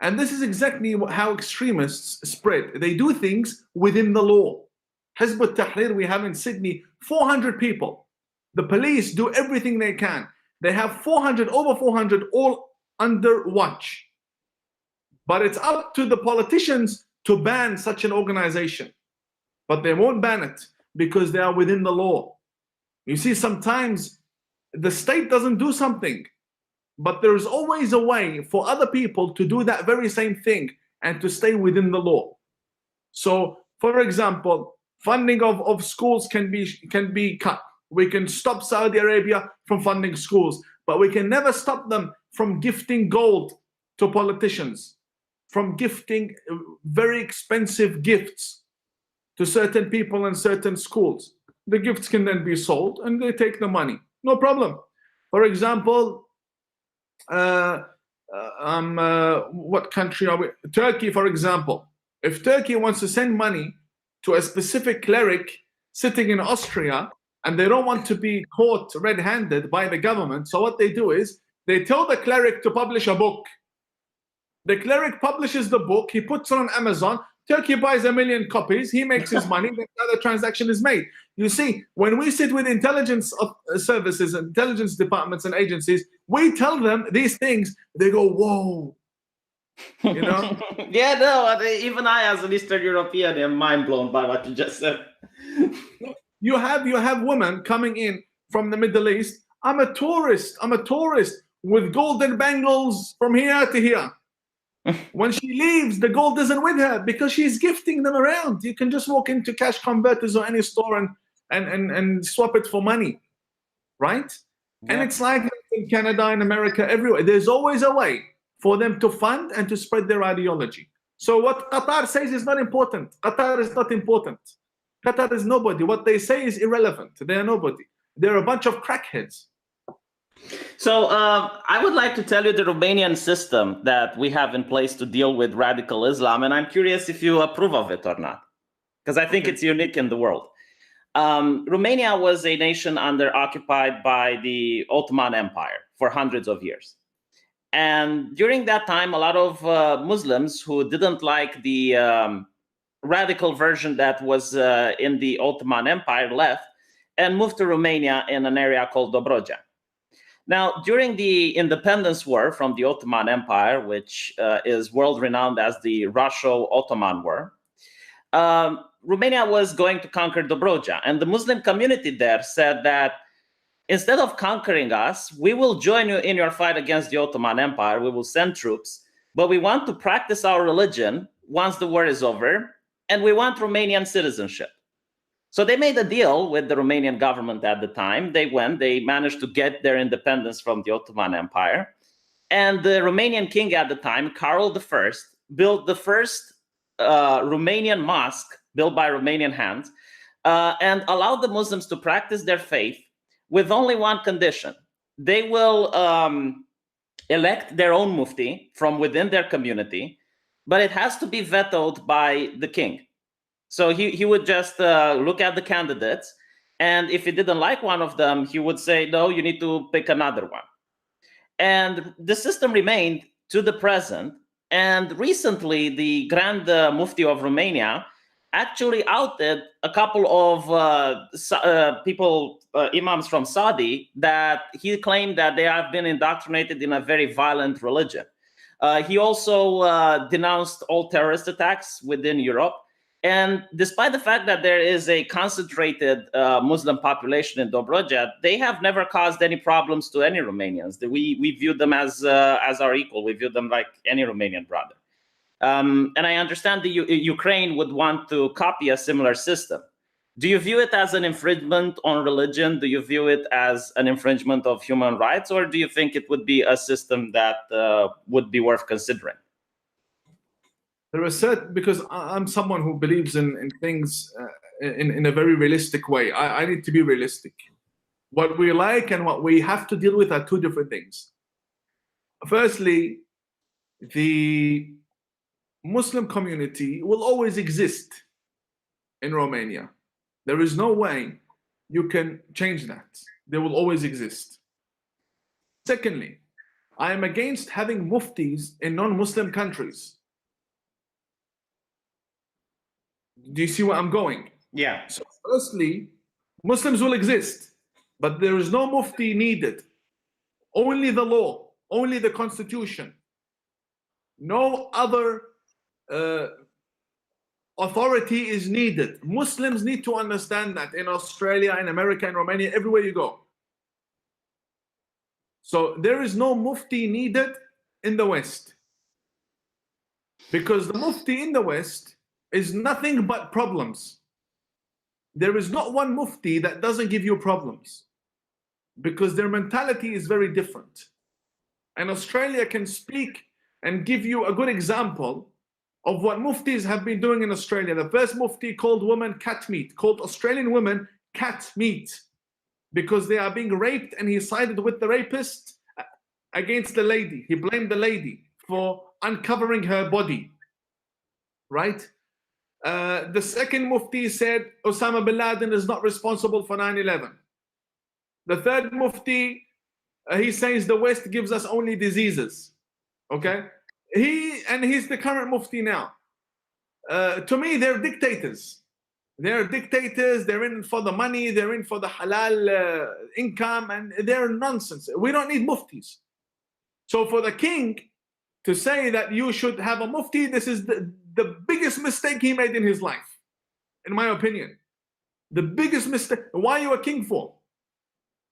And this is exactly how extremists spread. They do things within the law. Hizb ut-Tahrir we have in Sydney, 400 people. The police do everything they can. They have over 400 all under watch. But it's up to the politicians to ban such an organization. But they won't ban it because they are within the law. You see, sometimes the state doesn't do something, but there's always a way for other people to do that very same thing and to stay within the law. So, for example, funding of schools can be cut. We can stop Saudi Arabia from funding schools, but we can never stop them from gifting gold to politicians, from gifting very expensive gifts to certain people and certain schools. The gifts can then be sold and they take the money. No problem. For example, what country are we? Turkey, for example. If Turkey wants to send money to a specific cleric sitting in Austria, and they don't want to be caught red-handed by the government. So what they do is they tell the cleric to publish a book. The cleric publishes the book, he puts it on Amazon, Turkey buys 1 million copies, he makes his money, then the transaction is made. You see, when we sit with intelligence services, intelligence departments and agencies, we tell them these things, they go, whoa. You know? Yeah, no, even I as an Eastern European am mind blown by what you just said. You have women coming in from the Middle East. I'm a tourist with golden bangles from here to here. When she leaves, the gold isn't with her because she's gifting them around. You can just walk into cash converters or any store and swap it for money, right? Yeah. And it's like in Canada, in America, everywhere. There's always a way for them to fund and to spread their ideology. So what Qatar says is not important. Qatar is not important. Qatar is nobody. What they say is irrelevant. They are nobody. They're a bunch of crackheads. So I would like to tell you the Romanian system that we have in place to deal with radical Islam, and I'm curious if you approve of it or not, because I think it's unique in the world. Romania was a nation occupied by the Ottoman Empire for hundreds of years. And during that time, a lot of Muslims who didn't like the radical version that was in the Ottoman Empire left and moved to Romania in an area called Dobroja. Now, during the independence war from the Ottoman Empire, which is world-renowned as the Russo-Ottoman War, Romania was going to conquer Dobroja. And the Muslim community there said that instead of conquering us, we will join you in your fight against the Ottoman Empire. We will send troops, but we want to practice our religion once the war is over, and we want Romanian citizenship. So they made a deal with the Romanian government at the time. They managed to get their independence from the Ottoman Empire. And the Romanian king at the time, Carol I, built the first Romanian mosque built by Romanian hands and allowed the Muslims to practice their faith with only one condition. They will elect their own mufti from within their community, but it has to be vetoed by the king. So he would just look at the candidates, and if he didn't like one of them, he would say, no, you need to pick another one. And the system remained to the present. And recently, the Grand Mufti of Romania actually outed a couple of imams from Saudi, that he claimed that they have been indoctrinated in a very violent religion. He also denounced all terrorist attacks within Europe. And despite the fact that there is a concentrated Muslim population in Dobroja, they have never caused any problems to any Romanians. We view them as our equal. We view them like any Romanian brother. And I understand the Ukraine would want to copy a similar system. Do you view it as an infringement on religion? Do you view it as an infringement of human rights? Or do you think it would be a system that would be worth considering? There are certain, because I'm someone who believes in things in a very realistic way. I need to be realistic. What we like and what we have to deal with are two different things. Firstly, the Muslim community will always exist in Romania. There is no way you can change that. They will always exist. Secondly, I am against having muftis in non-Muslim countries. Do you see where I'm going? Yeah. So firstly, Muslims will exist, but there is no mufti needed. Only the law, only the constitution. No other authority is needed. Muslims need to understand that in Australia, in America, in Romania, everywhere you go. So there is no mufti needed in the West. Because the mufti in the West is nothing but problems. There is not one mufti that doesn't give you problems, because their mentality is very different. And Australia can speak and give you a good example of what muftis have been doing in Australia. The first mufti called women cat meat, called Australian women cat meat, because they are being raped, and he sided with the rapist against the lady. He blamed the lady for uncovering her body, right? The second Mufti said Osama bin Laden is not responsible for 9/11. The third Mufti, he says the West gives us only diseases. Okay, he's the current Mufti now. To me, they're dictators. They're dictators. They're in for the money. They're in for the halal income, and they're nonsense. We don't need muftis. So for the king to say that you should have a mufti, this is the biggest mistake he made in his life, in my opinion. The biggest mistake. Why are you a king for?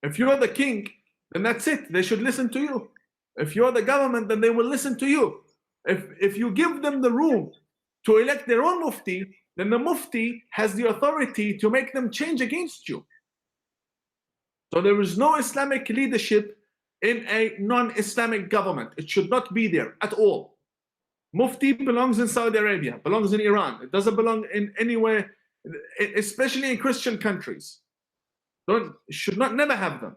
If you're the king, then that's it. They should listen to you. If you're the government, then they will listen to you. If you give them the room to elect their own mufti, then the mufti has the authority to make them change against you. So there is no Islamic leadership in a non-Islamic government. It should not be there at all. Mufti belongs in Saudi Arabia, belongs in Iran. It doesn't belong in anywhere, especially in Christian countries. Should not never have them.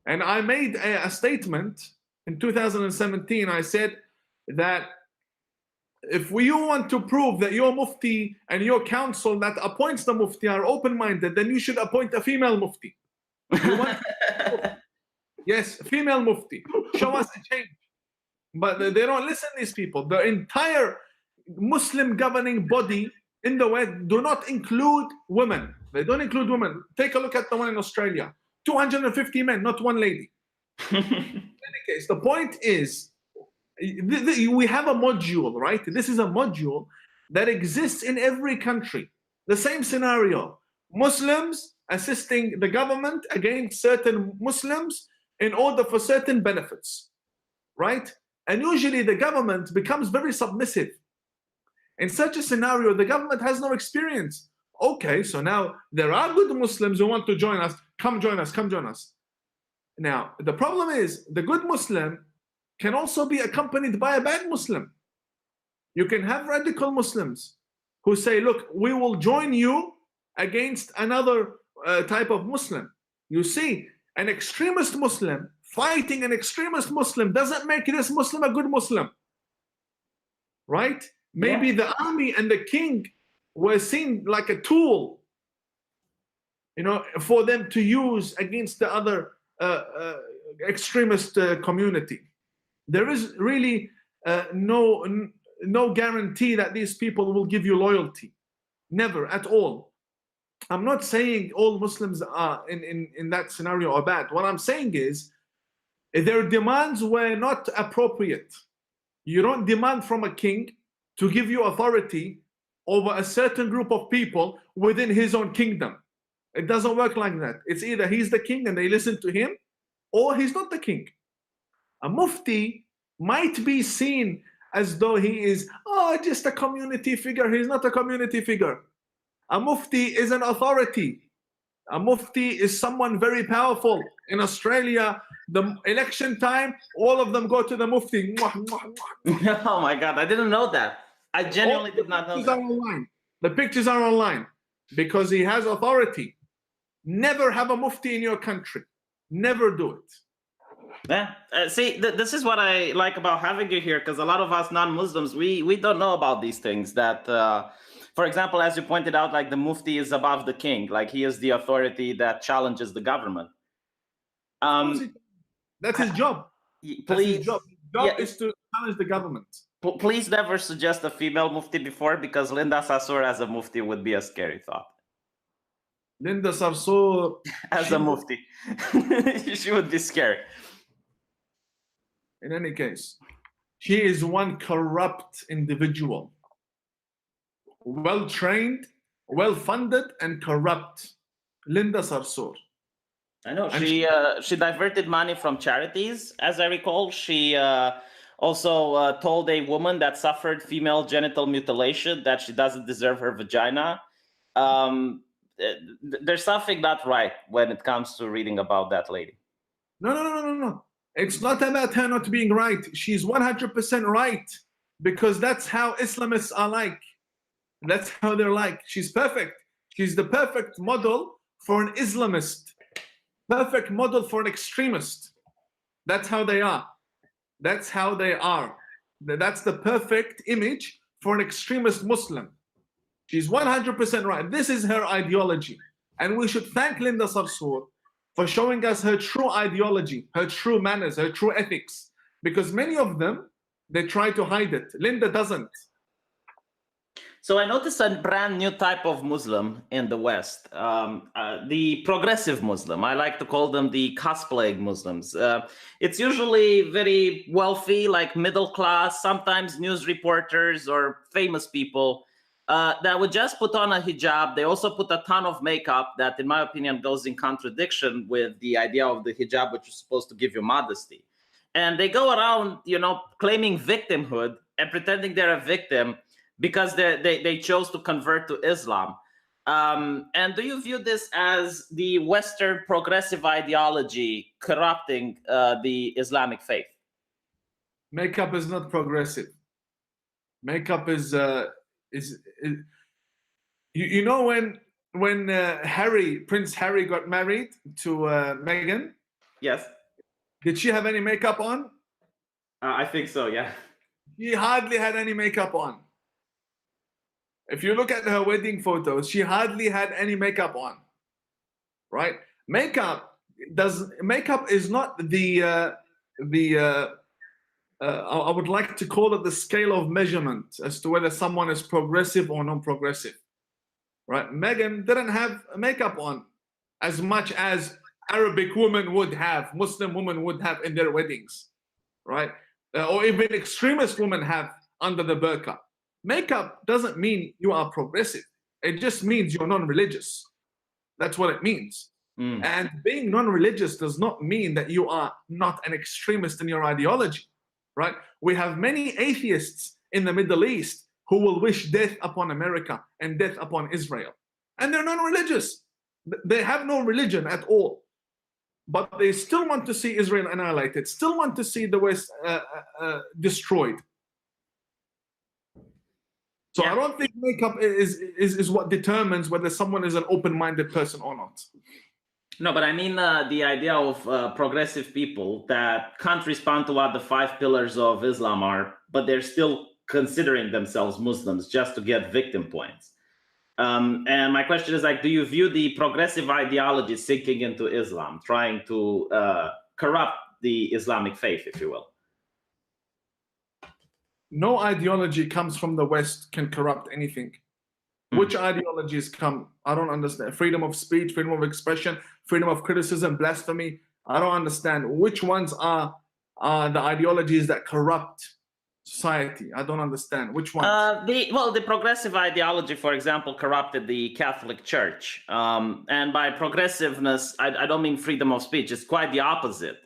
And I made a statement in 2017. I said that if you want to prove that your mufti and your council that appoints the mufti are open-minded, then you should appoint a female mufti. Yes, female mufti. Show us a change. But they don't listen, these people. The entire Muslim governing body in the West do not include women. They don't include women. Take a look at the one in Australia. 250 men, not one lady. In any case, the point is, we have a module, right? This is a module that exists in every country. The same scenario. Muslims assisting the government against certain Muslims in order for certain benefits, right? And usually the government becomes very submissive. In such a scenario, the government has no experience. Okay, so now there are good Muslims who want to join us. Come join us, come join us. Now, the problem is the good Muslim can also be accompanied by a bad Muslim. You can have radical Muslims who say, look, we will join you against another type of Muslim. You see, an extremist Muslim fighting an extremist Muslim doesn't make this Muslim a good Muslim. Right? Maybe the army and the king were seen like a tool, you know, for them to use against the other extremist community. There is really no guarantee that these people will give you loyalty. Never at all. I'm not saying all Muslims are in that scenario are bad. What I'm saying is their demands were not appropriate. You don't demand from a king to give you authority over a certain group of people within his own kingdom. It doesn't work like that. It's either he's the king and they listen to him, or he's not the king. A mufti might be seen as though he is just a community figure. He's not a community figure. A mufti is an authority. A mufti is someone very powerful. In Australia, the election time, all of them go to the mufti. Oh my God, I didn't know that. I genuinely did not know that. Online. The pictures are online because he has authority. Never have a mufti in your country. Never do it. Yeah, see, this is what I like about having you here, because a lot of us non-Muslims, we don't know about these things. That, for example, as you pointed out, like the mufti is above the king, like he is the authority that challenges the government. That's his job. Please, That's his job. His job is to challenge the government. Please never suggest a female mufti before, because Linda Sarsour as a mufti would be a scary thought. Linda Sarsour as a mufti, she would be scary. In any case, she is one corrupt individual. Well-trained, well-funded, and corrupt. Linda Sarsour. I know. She diverted money from charities, as I recall. She also told a woman that suffered female genital mutilation that she doesn't deserve her vagina. There's something not right when it comes to reading about that lady. No. It's not about her not being right. She's 100% right, because that's how Islamists are like. That's how they're like. She's perfect. She's the perfect model for an Islamist. Perfect model for an extremist. That's how they are. That's how they are. That's the perfect image for an extremist Muslim. She's 100% right. This is her ideology. And we should thank Linda Sarsour for showing us her true ideology, her true manners, her true ethics. Because many of them, they try to hide it. Linda doesn't. So I noticed a brand new type of Muslim in the West, the progressive Muslim. I like to call them the cosplaying Muslims. It's usually very wealthy, like middle class, sometimes news reporters or famous people that would just put on a hijab. They also put a ton of makeup that, in my opinion, goes in contradiction with the idea of the hijab, which is supposed to give you modesty. And they go around, you know, claiming victimhood and pretending they're a victim because they chose to convert to Islam. And do you view this as the Western progressive ideology corrupting the Islamic faith? Makeup is not progressive. Makeup is you know when Prince Harry got married to Meghan? Yes. Did she have any makeup on? I think so, yeah. She hardly had any makeup on. If you look at her wedding photos, she hardly had any makeup on, right? Makeup is not I would like to call it the scale of measurement as to whether someone is progressive or non-progressive, right? Meghan didn't have makeup on as much as Arabic women would have, Muslim women would have in their weddings, right? Or even extremist women have under the burqa. Makeup doesn't mean you are progressive. It just means you're non-religious. That's what it means. And being non-religious does not mean that you are not an extremist in your ideology, right? We have many atheists in the Middle East who will wish death upon America and death upon Israel. And they're non-religious. They have no religion at all. But they still want to see Israel annihilated, still want to see the West destroyed. So I don't think makeup is what determines whether someone is an open-minded person or not. No, but I mean the idea of progressive people that can't respond to what the 5 pillars of Islam are, but they're still considering themselves Muslims just to get victim points. And my question is, like, do you view the progressive ideology sinking into Islam, trying to corrupt the Islamic faith, if you will? No ideology comes from the West can corrupt anything. Which ideologies come? I don't understand. Freedom of speech, freedom of expression, freedom of criticism, blasphemy. I don't understand. Which ones are the ideologies that corrupt society? I don't understand. Which ones? The progressive ideology, for example, corrupted the Catholic Church. And by progressiveness, I don't mean freedom of speech. It's quite the opposite.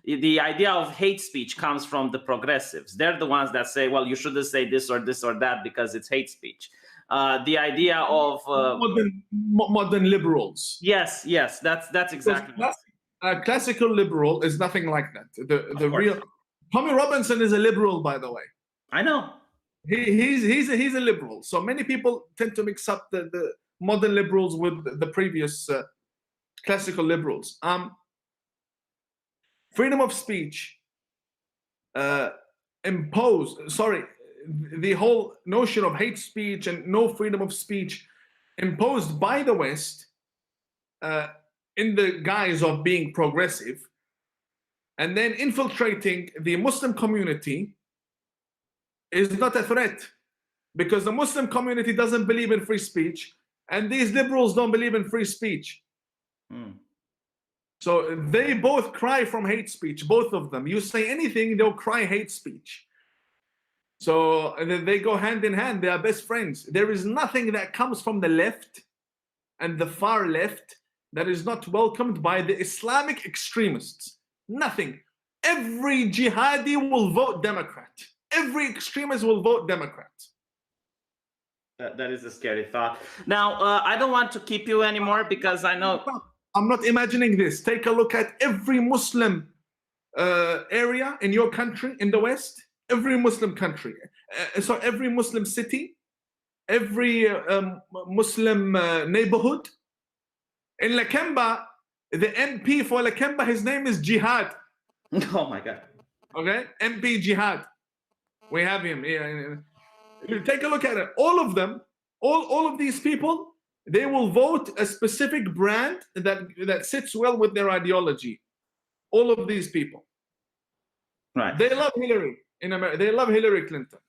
The idea of hate speech comes from the progressives. They're the ones that say, well, you shouldn't say this or that because it's hate speech. The idea of modern liberals. Yes, that's exactly. Classical liberal is nothing like that. The real Tommy Robinson is a liberal, by the way. I know. He's a liberal. So many people tend to mix up the modern liberals with the previous classical liberals. Freedom of speech the whole notion of hate speech and no freedom of speech imposed by the West in the guise of being progressive, and then infiltrating the Muslim community is not a threat, because the Muslim community doesn't believe in free speech and these liberals don't believe in free speech. So they both cry from hate speech, both of them. You say anything, they'll cry hate speech. So they go hand in hand. They are best friends. There is nothing that comes from the left and the far left that is not welcomed by the Islamic extremists. Nothing. Every jihadi will vote Democrat. Every extremist will vote Democrat. That is a scary thought. Now, I don't want to keep you anymore because I know... I'm not imagining this. Take a look at every Muslim area in your country, in the West. Every Muslim country, every Muslim city, every Muslim neighborhood. In Lakemba, the MP for Lakemba, his name is Jihad. Oh my God. Okay, MP Jihad. We have him. Yeah. Take a look at it. All of them all of these people, they will vote a specific brand that sits well with their ideology. All of these people. Right. They love Hillary in America. They love Hillary Clinton.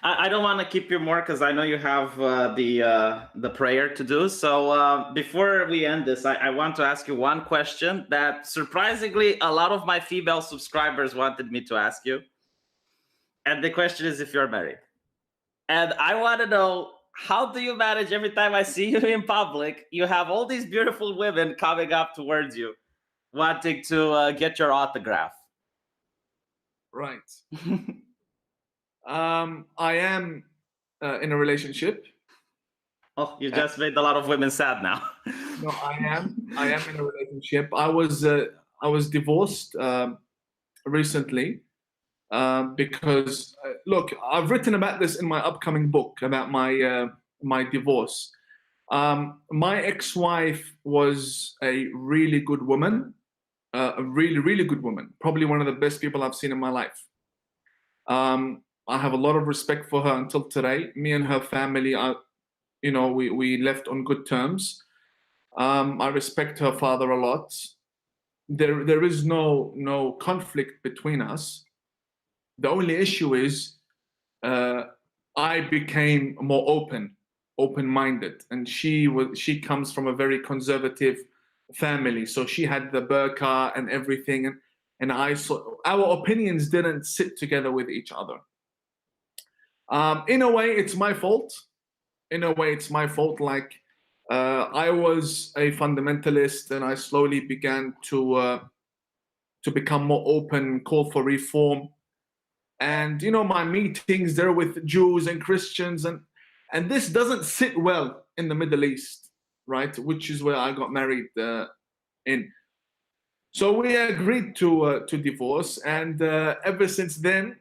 I don't want to keep you more because I know you have the prayer to do. So before we end this, I want to ask you one question that surprisingly a lot of my female subscribers wanted me to ask you. And the question is if you're married. And I want to know, how do you manage every time I see you in public, you have all these beautiful women coming up towards you, wanting to get your autograph? Right. I am in a relationship. Oh, you just made a lot of women sad now. No, I am in a relationship. I was divorced recently because look, I've written about this in my upcoming book about my divorce. My ex-wife was a really good woman, a really good woman, probably one of the best people I've seen in my life. I have a lot of respect for her until today. Me and her family are, we left on good terms. I respect her father a lot. There is no conflict between us. The only issue is I became more open-minded, and she comes from a very conservative family, so she had the burqa and everything, and our opinions didn't sit together with each other. In a way, it's my fault. Like I was a fundamentalist, and I slowly began to become more open, call for reform. And my meetings there with Jews and Christians, and this doesn't sit well in the Middle East, right? Which is where I got married in. So we agreed to divorce, and ever since then,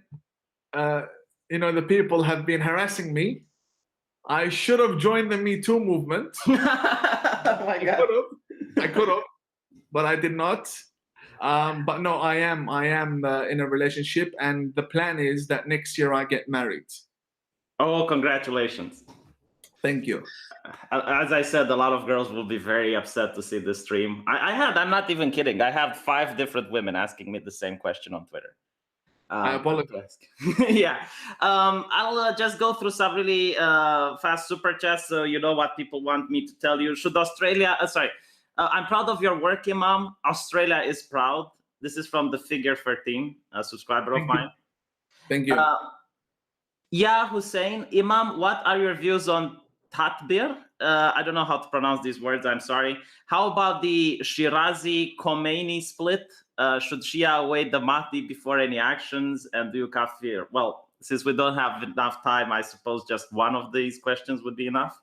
the people have been harassing me. I should have joined the Me Too movement. Oh my God. I could have, but I did not. But no, I am in a relationship, and the plan is that next year I get married. Oh, congratulations. Thank you. As I said, a lot of girls will be very upset to see this stream. I'm not even kidding. I have 5 different women asking me the same question on Twitter. I apologize. Yeah. I'll just go through some really fast super chats so you know what people want me to tell you. Should Australia, I'm proud of your work, Imam. Australia is proud. This is from the Figure 13, a subscriber of mine. Thank you. Yeah, Hussein, Imam, what are your views on Tatbir? I don't know how to pronounce these words, I'm sorry. How about the Shirazi-Khomeini split? Should Shia await the Mahdi before any actions? And do you kafir? Well, since we don't have enough time, I suppose just one of these questions would be enough.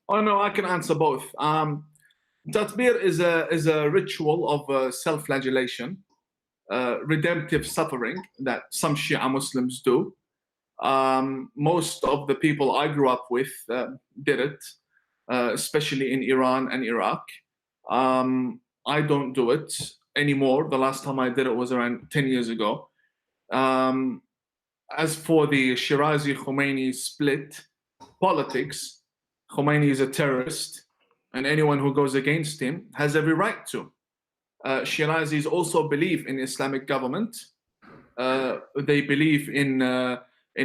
Oh no, I can answer both. Tatbir is a ritual of self-flagellation, redemptive suffering that some Shia Muslims do. Most of the people I grew up with did it, especially in Iran and Iraq. I don't do it anymore. The last time I did it was around 10 years ago. As for the Shirazi-Khomeini split politics, Khomeini is a terrorist, and anyone who goes against him has every right to. Shirazis also believe in Islamic government. They believe in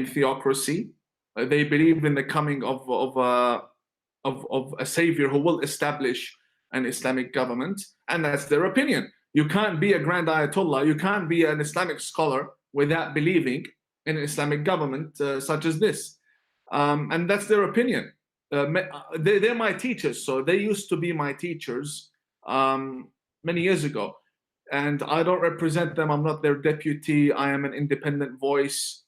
theocracy. They believe in the coming of a savior who will establish an Islamic government, and that's their opinion. You can't be a grand Ayatollah, you can't be an Islamic scholar without believing in an Islamic government such as this. And that's their opinion. They're my teachers, so they used to be my teachers many years ago. And I don't represent them, I'm not their deputy, I am an independent voice.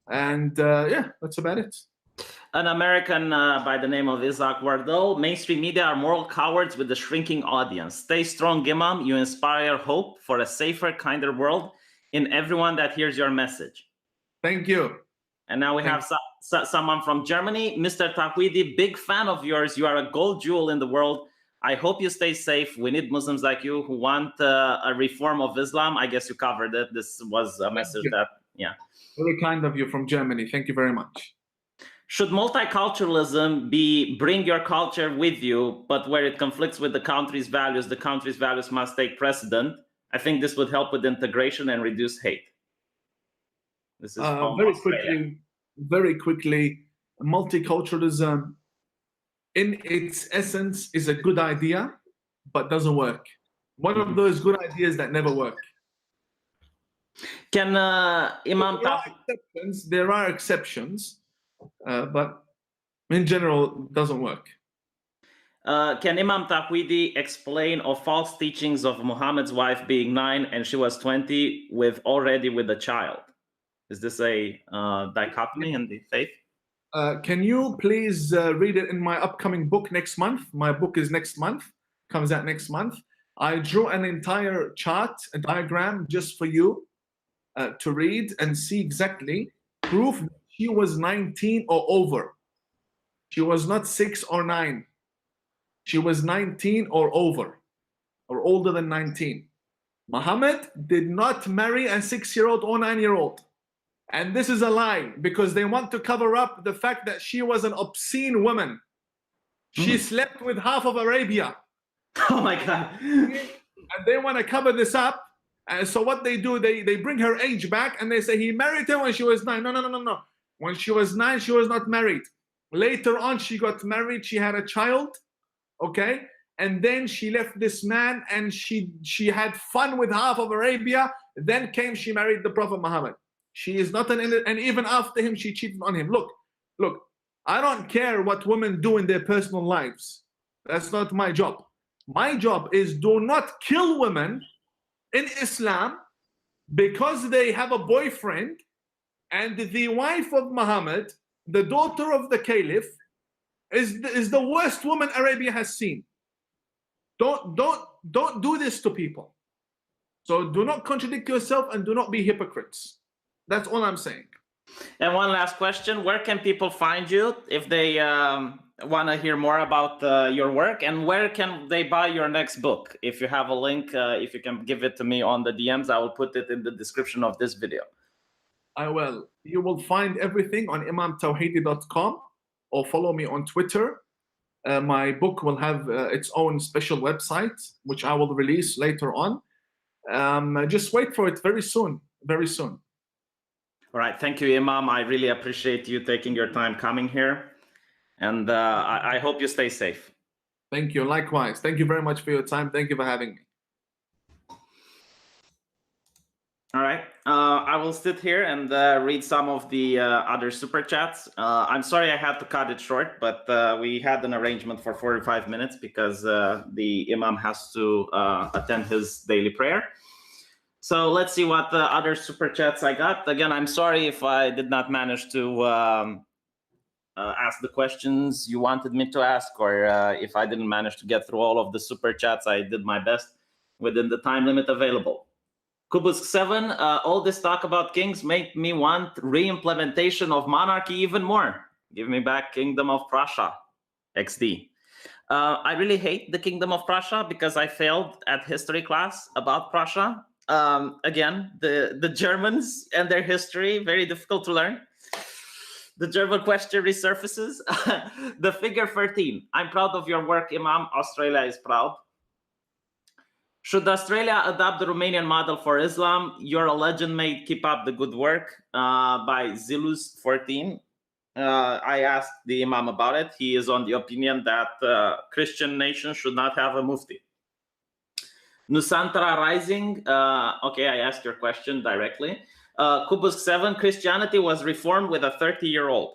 And yeah, that's about it. An American by the name of Isaac Wardell, mainstream media are moral cowards with a shrinking audience. Stay strong, Imam. You inspire hope for a safer, kinder world in everyone that hears your message. Thank you. And now we have someone from Germany. Mr. Tawhidi, big fan of yours. You are a gold jewel in the world. I hope you stay safe. We need Muslims like you who want a reform of Islam. I guess you covered it. This was a message that, yeah. Very kind of you from Germany. Thank you very much. Should multiculturalism be bring your culture with you, but where it conflicts with the country's values must take precedent? I think this would help with integration and reduce hate. This is from Australia. Very quickly, multiculturalism in its essence is a good idea, but doesn't work. One of those good ideas that never work. Can Imam there are exceptions, but in general, it doesn't work. Can Imam Tawhidi explain of false teachings of Muhammad's wife being 9 and she was 20 already with a child? Is this a dichotomy in the faith? Can you please read it in my upcoming book next month? My book is next month, comes out next month. I drew an entire chart, a diagram just for you to read and see exactly proof that she was 19 or over. She was not 6 or 9. She was 19 or over, or older than 19. Muhammad did not marry a 6-year-old or 9-year-old. And this is a lie, because they want to cover up the fact that she was an obscene woman. She slept with half of Arabia. Oh my God. And they want to cover this up. And so what they do, they bring her age back and they say he married her when she was 9. No. When she was 9, she was not married. Later on, she got married. She had a child. Okay. And then she left this man and she had fun with half of Arabia. Then she married the Prophet Muhammad. She is not and even after him, she cheated on him. Look, I don't care what women do in their personal lives. That's not my job. My job is do not kill women in Islam because they have a boyfriend and the wife of Muhammad, the daughter of the caliph, is the worst woman Arabia has seen. Don't do this to people. So do not contradict yourself and do not be hypocrites. That's all I'm saying. And one last question. Where can people find you if they want to hear more about your work? And where can they buy your next book? If you have a link, if you can give it to me on the DMs, I will put it in the description of this video. I will. You will find everything on imamtawhidi.com or follow me on Twitter. My book will have its own special website, which I will release later on. Just wait for it very soon, very soon. All right. Thank you, Imam. I really appreciate you taking your time coming here. And I hope you stay safe. Thank you. Likewise. Thank you very much for your time. Thank you for having me. All right. I will sit here and read some of the other super chats. I'm sorry I had to cut it short, but we had an arrangement for 45 minutes because the Imam has to attend his daily prayer. So let's see what the other super chats I got. Again, I'm sorry if I did not manage to ask the questions you wanted me to ask, or if I didn't manage to get through all of the super chats. I did my best within the time limit available. Kubusk 7, all this talk about kings make me want re-implementation of monarchy even more. Give me back Kingdom of Prussia, XD. I really hate the Kingdom of Prussia because I failed at history class about Prussia. Again, the Germans and their history, very difficult to learn. The German question resurfaces. The figure 13. I'm proud of your work, Imam. Australia is proud. Should Australia adopt the Romanian model for Islam? You're a legend, mate. Keep up the good work. By Zilus 14. I asked the Imam about it. He is on the opinion that Christian nations should not have a mufti. Nusantra Rising. Okay, I asked your question directly. Kubusk 7. Christianity was reformed with a 30-year-old.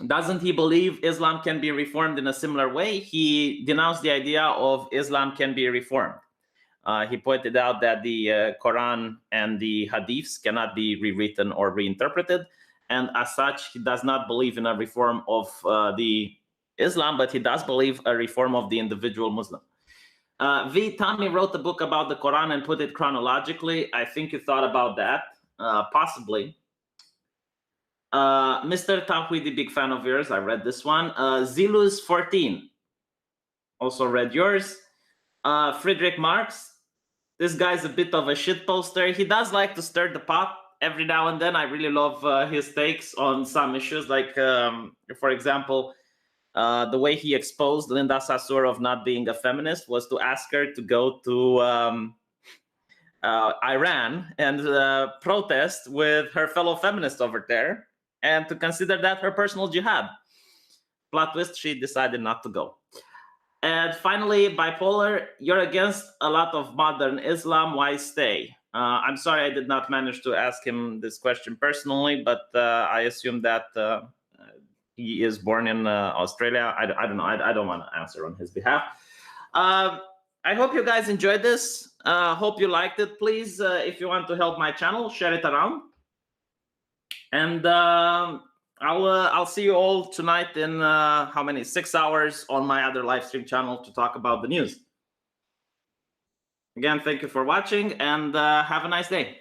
Doesn't he believe Islam can be reformed in a similar way? He denounced the idea of Islam can be reformed. He pointed out that the Quran and the Hadiths cannot be rewritten or reinterpreted. And as such, he does not believe in a reform of the Islam, but he does believe a reform of the individual Muslim. V. Tommy wrote a book about the Quran and put it chronologically. I think you thought about that, possibly. Mr. Tawhidi, big fan of yours. I read this one. Zilus 14, also read yours. Friedrich Marx, this guy's a bit of a shit poster. He does like to stir the pot every now and then. I really love his takes on some issues, like, for example, the way he exposed Linda Sarsour of not being a feminist was to ask her to go to Iran and protest with her fellow feminists over there, and to consider that her personal jihad. Plot twist, she decided not to go. And finally, Bipolar, you're against a lot of modern Islam, why stay? I'm sorry I did not manage to ask him this question personally, but I assume that he is born in Australia. I don't know. I don't want to answer on his behalf. I hope you guys enjoyed this. Hope you liked it. Please, if you want to help my channel, share it around. And I'll see you all tonight in how many? 6 hours on my other live stream channel to talk about the news. Again, thank you for watching, and have a nice day.